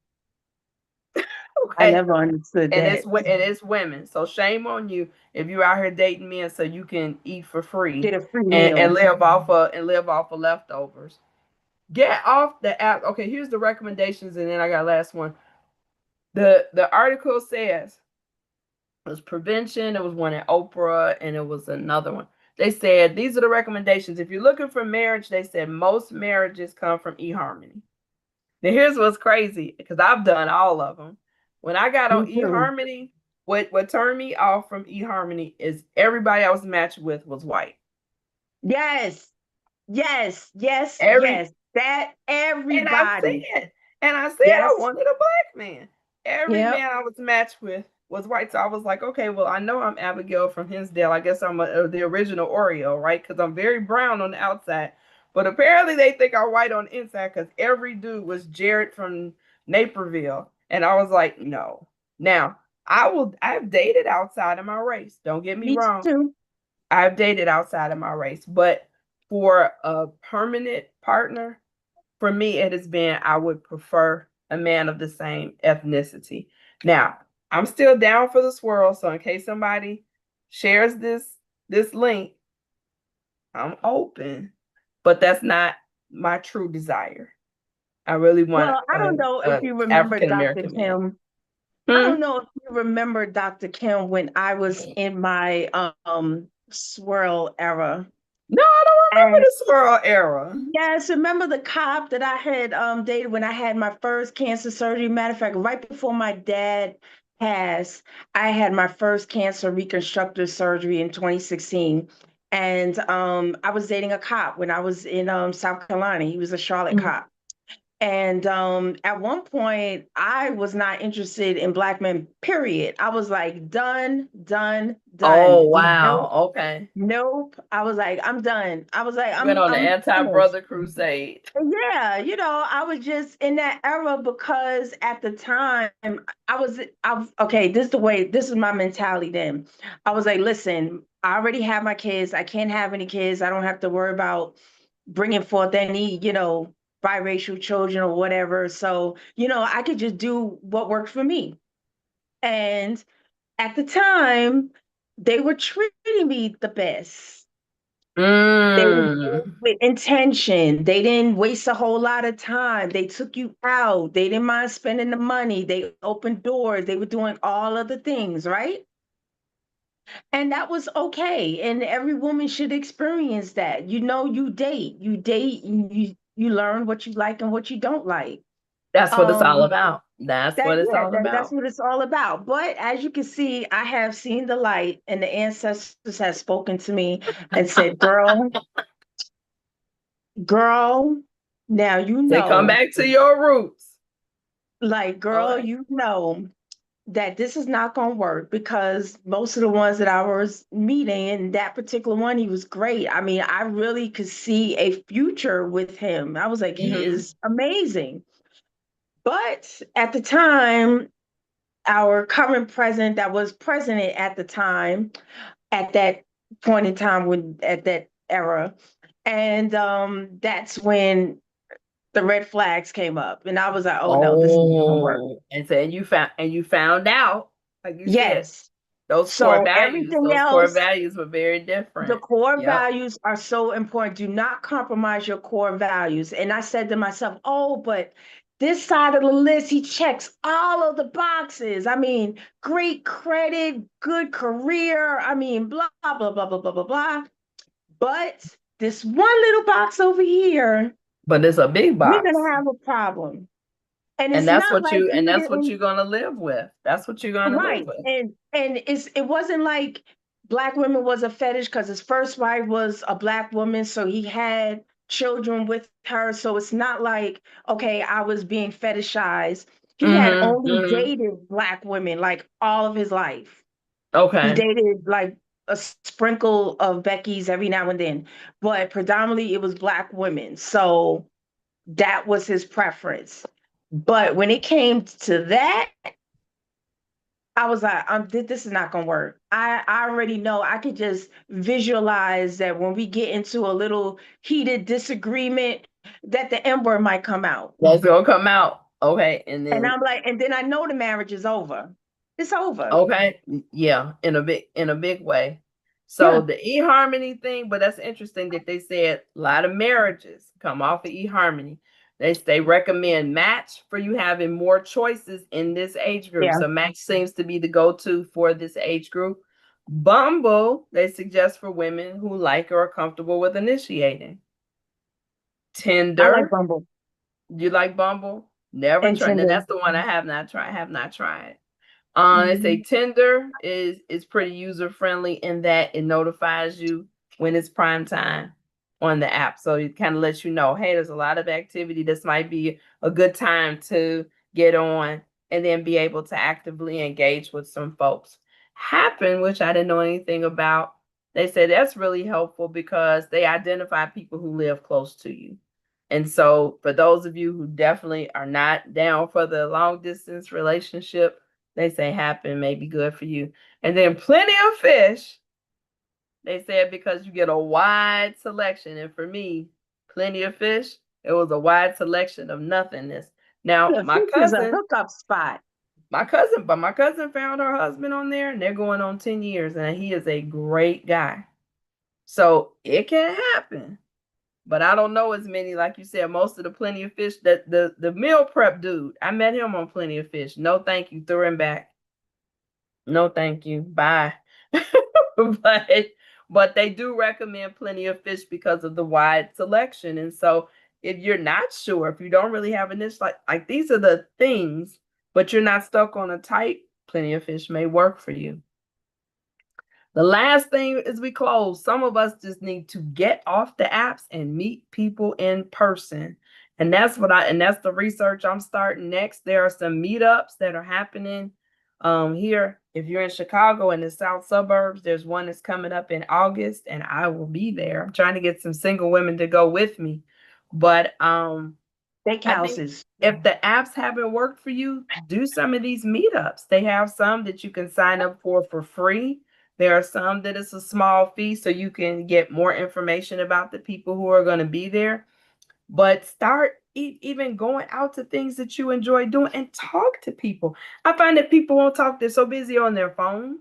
I Okay. never understood And that. it's women. So shame on you if you're out here dating men so you can eat for free Get a free and meal. live off of leftovers. Get off the app. Okay, here's the recommendations, and then I got last one. The article says it was Prevention. It was one at Oprah, and it was another one. They said these are the recommendations. If you're looking for marriage, they said most marriages come from eHarmony. Now here's what's crazy, because I've done all of them. When I got Me on too. eHarmony, what turned me off from eHarmony is everybody I was matched with was white. Yes. Yes. Yes. Every Yes. That and I everybody. said, and I said I Yes. wanted a black man. Every Yep. man I was matched with was white. So I was like, okay, well, I know I'm Abigail from Hinsdale. I guess I'm the original Oreo, right? Because I'm very brown on the outside. But apparently they think I'm white on the inside because every dude was Jared from Naperville. And I was like, no. Now, I've dated outside of my race. Don't get me Me wrong. too. I've dated outside of my race. But for a permanent partner, for me, it has been I would prefer a man of the same ethnicity. Now, I'm still down for the swirl, so in case somebody shares this link, I'm open, but that's not my true desire. I really want Well, I don't know if a you remember African Dr. American man. Kim. I Hmm? don't know if you remember Dr. Kim when I was in my swirl era. No, I don't remember And the swirl era. yes, remember the cop that I had dated when I had my first cancer surgery? Matter of fact, right before my dad passed, I had my first cancer reconstructive surgery in 2016. And I was dating a cop when I was in South Carolina. He was a Charlotte Mhm. cop. And at one point, I was not interested in black men, period. I was like, done, done, Oh, done. wow. Nope, Okay. nope. I was like, I'm done. I was like, You went on the I'm finished. anti-brother crusade. Yeah, I was just in that era because at the time okay, this is my mentality then. I was like, listen, I already have my kids. I can't have any kids. I don't have to worry about bringing forth any, biracial children or whatever. So, I could just do what worked for me. And at the time, they were treating me the best. They were doing it Mm. with intention. They didn't waste a whole lot of time. They took you out. They didn't mind spending the money. They opened doors. They were doing all of the things, right? And that was okay. And every woman should experience that. You learn what you like and what you don't like. That's what it's all Um, about. That's what it's all that's about. what it's all about. But as you can see, I have seen the light, and the ancestors have spoken to me and said, girl, now They come back to your roots. girl, Okay. you know that this is not going to work because most of the ones that I was meeting, and that particular one, he was great. I mean, I really could see a future with him. I was like, he Hmm. is amazing. But at the time, our current president that was president at the time, at that point in time, when at that era, and that's when the red flags came up, and I was like, oh no, this is not gonna work. Oh, and so you found out, like you said, Yes. those core So values, everything those core else, values were very the different. core Yep. values are so important. Do not compromise your core values. And I said to myself, oh, but this side of the list, he checks all of the boxes. I mean, great credit, good career. I mean, blah, blah, blah, blah, blah, blah, blah. But this one little box over here, But it's a big we're box. gonna have a problem. And And it's that's not what like you we and that's what didn't. you're gonna live with. That's what you're gonna live Right. with. And it wasn't like black women was a fetish because his first wife was a black woman, so he had children with her. So it's not like, okay, I was being fetishized. He had Hmm. only Hmm. dated black women like all of his life. He Okay. dated like a sprinkle of Becky's every now and then, but predominantly it was black women. So that was his preference. But when it came to that, I was like, this is not gonna work. I already know. I could just visualize that when we get into a little heated disagreement, that the M word might come out. That's gonna come out. Okay. And And then I'm like, and then I know the marriage is over. It's over. okay, yeah, in a big way. So Yeah. the eHarmony thing, but that's interesting that they said a lot of marriages come off of eHarmony. They recommend Match for you having more choices in this age group. Yeah. So Match seems to be the go-to for this age group. Bumble, they suggest for women who like or are comfortable with initiating. I like Tinder, Bumble you like Bumble? Never and tried. And Tinder. that's the one I have not tried. Have not tried. They say Mhm. Tinder is pretty user friendly in that it notifies you when it's prime time on the app. So it kind of lets you know, hey, there's a lot of activity. This might be a good time to get on and then be able to actively engage with some folks. Happen, which I didn't know anything about. They say that's really helpful because they identify people who live close to you. And so, for those of you who definitely are not down for the long distance relationship, they say Happen may be good for you. And then Plenty of Fish, they said because you get a wide selection. And for me, Plenty of Fish, it was a wide selection of nothingness. Now, Yeah, my this is a cousin, hookup spot. my cousin found her husband on there and they're going on 10 years and he is a great guy. So it can happen. But I don't know as many, like you said, most of the Plenty of Fish that the meal prep dude, I met him on Plenty of Fish. No, thank you. Threw him back. No, thank you. Bye. but but they do recommend Plenty of Fish because of the wide selection. And so if you're not sure, if you don't really have an niche, like these are the things, but you're not stuck on a type, Plenty of Fish may work for you. The last thing is we close. Some of us just need to get off the apps and meet people in person. And that's the research I'm starting next. There are some meetups that are happening here. If you're in Chicago in the south suburbs, there's one that's coming up in August, and I will be there. I'm trying to get some single women to go with me. But I think if the apps haven't worked for you, do some of these meetups. They have some that you can sign up for free. There are some that it's a small fee, so you can get more information about the people who are going to be there. But start even going out to things that you enjoy doing and talk to people. I find that people won't talk, they're so busy on their phones,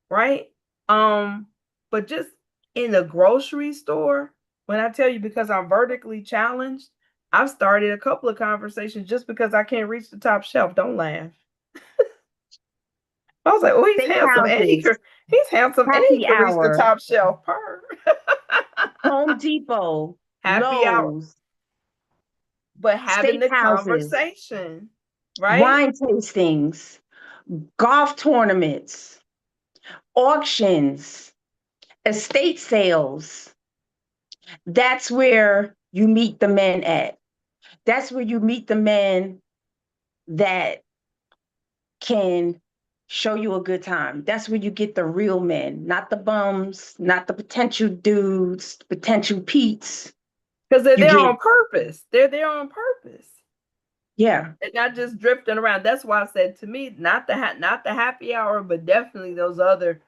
right? But just in the grocery store, when I tell you, because I'm vertically challenged, I've started a couple of conversations just because I can't reach the top shelf. Don't laugh. I was like, oh, he's handsome and he's handsome and he can reach the top shelf. Home Depot, happy hour. Lowe's, but having the conversation, right? Wine tastings, golf tournaments, auctions, estate sales. That's where you meet the men at. That's where you meet the men that can show you a good time. That's where you get the real men, not the bums, not the potential dudes, potential Pete's. Because they're there on purpose. They're there on purpose. Yeah. And not just drifting around. That's why I said, to me, not the happy hour, but definitely those other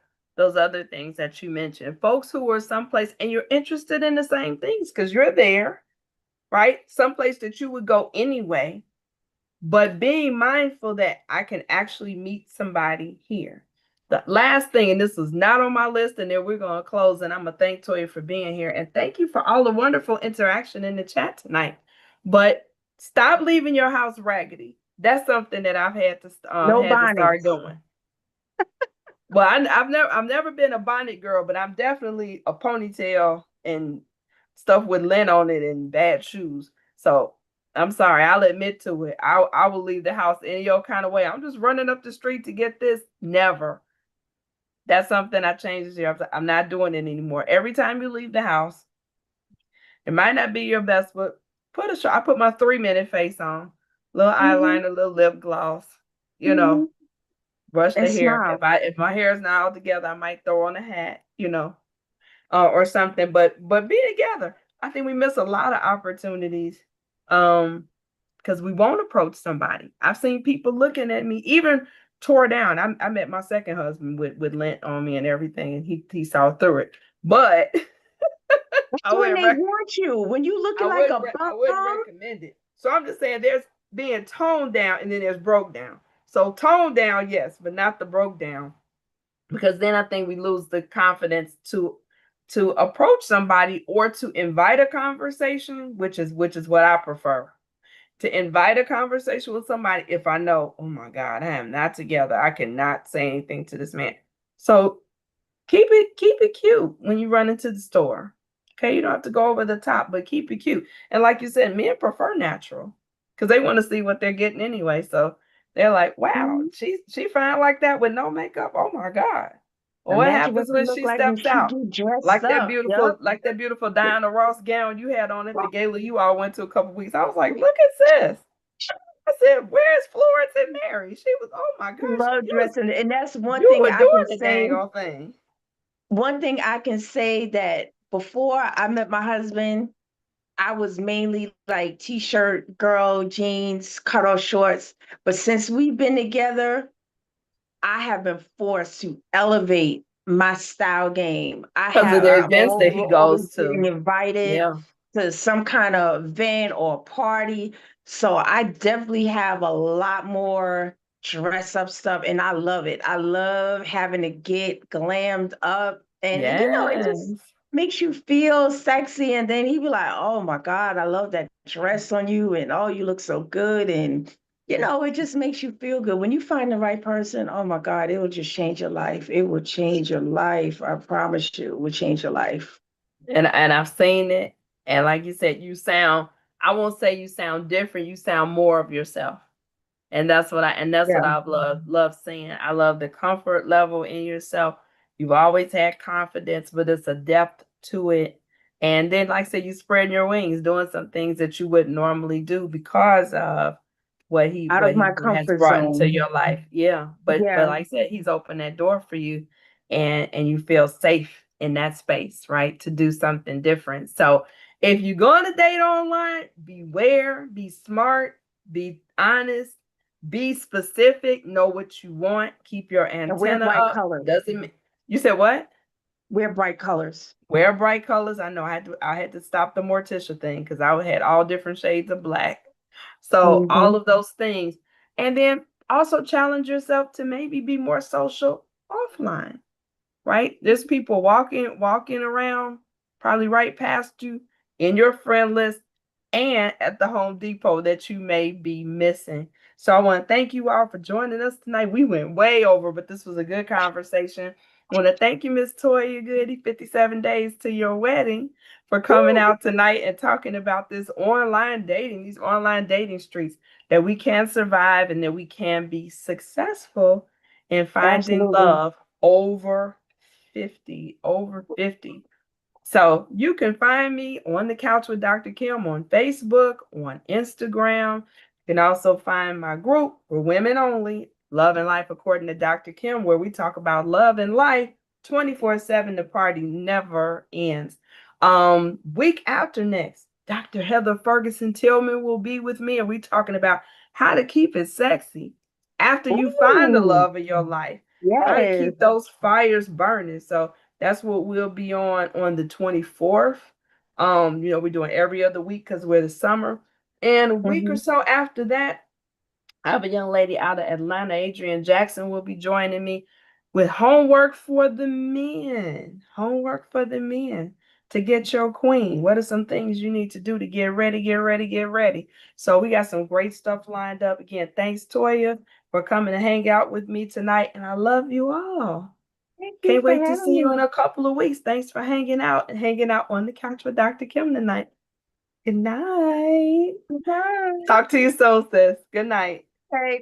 things that you mentioned. Folks who are someplace and you're interested in the same things because you're there, right? Someplace that you would go anyway. But being mindful that I can actually meet somebody here. The last thing, and this was not on my list, and then we're going to close, and I'm going to thank Toya for being here. And thank you for all the wonderful interaction in the chat tonight. But stop leaving your house raggedy. That's something that I've had to start doing. Well, I've never been a bonnet girl, but I'm definitely a ponytail and stuff with lint on it and bad shoes. So I'm sorry, I'll admit to it. I will leave the house any your kind of way. I'm just running up the street to get this. Never. That's something I changed this year. I'm not doing it anymore. Every time you leave the house, it might not be your best, but I put my 3-minute face on, little eyeliner, little lip gloss, brush the hair. If my hair is not all together, I might throw on a hat, or something. But be together. I think we miss a lot of opportunities because we won't approach somebody. I've seen people looking at me, even tore down. I met my second husband with lint on me and everything, and he saw through it. But when they want you, when you looking like a bum, I wouldn't recommend it. So I'm just saying, there's being toned down and then there's broke down. So toned down, yes, but not the broke down, because then I think we lose the confidence to approach somebody or to invite a conversation, which is what I prefer. To invite a conversation with somebody if I know, oh my God, I am not together. I cannot say anything to this man. So keep it cute when you run into the store. Okay, you don't have to go over the top, but keep it cute. And like you said, men prefer natural because they want to see what they're getting anyway. So they're like, wow, she fine like that with no makeup. Oh my God. Well, what happens when she steps out? Like that beautiful Diana Ross gown you had on at the gala you all went to a couple weeks. I was like, look at this. I said, where's Florence and Mary? She was, oh my gosh. Love dressing. And that's one thing I can say. Thing. One thing I can say that before I met my husband, I was mainly like t-shirt girl, jeans, cut-off shorts. But since we've been together, I have been forced to elevate my style game. Because of the events that he goes to. Invited to some kind of event or party. So I definitely have a lot more dress up stuff, and I love it. I love having to get glammed up, and it just makes you feel sexy. And then he'd be like, oh my God, I love that dress on you, and oh, you look so good. And it just makes you feel good. When you find the right person, oh my God, it will just change your life. It will change your life. I promise you, it will change your life. And I've seen it. And like you said, I won't say you sound different. You sound more of yourself. And that's what Yeah. I've loved seeing. I love the comfort level in yourself. You've always had confidence, but it's a depth to it. And then, like I said, you spread your wings, doing some things that you wouldn't normally do because of Out what of he my has comfort brought into zone. your life. Yeah. But Yeah. like I said, he's opened that door for you, and you feel safe in that space, right? To do something different. So if you're going to date online, beware, be smart, be honest, be specific, know what you want, keep your And wear antenna bright up. colors. Doesn't mean you said what? Wear bright colors. Wear bright colors. I know I had to stop the Morticia thing because I had all different shades of black. So Hmm. all of those things. And then also challenge yourself to maybe be more social offline, right? There's people walking around, probably right past you in your friend list and at the Home Depot that you may be missing. So I want to thank you all for joining us tonight. We went way over, but this was a good conversation. I want to thank you, Miss Toya Goody, 57 days to your wedding, for coming Woo! out tonight and talking about this online dating, these online dating streets, that we can survive and that we can be successful in finding Absolutely. love over 50, over 50. So you can find me on the couch with Dr. Kim on Facebook, on Instagram. You can also find my group for women only, Love and Life According to Dr. Kim, where we talk about love and life 24/7. The party never ends. Week after next, Dr. Heather Ferguson Tillman will be with me, and we talking about how to keep it sexy after you find the Ooh, love of your life, how to yes. keep those fires burning. So that's what we'll be on the 24th. We're doing every other week because we're the summer. And a week or Hmm. so after that, I have a young lady out of Atlanta, Adrienne Jackson, will be joining me with homework for the men. Homework for the men to get your queen. What are some things you need to do to get ready, get ready, get ready? So we got some great stuff lined up. Again, thanks, Toya, for coming to hang out with me tonight. And I love you all. Thank you Can't for wait to having see you me. in a couple of weeks. Thanks for hanging out and hanging out on the couch with Dr. Kim tonight. Good night. Bye. Talk to you soon, sis. Good night. Hey.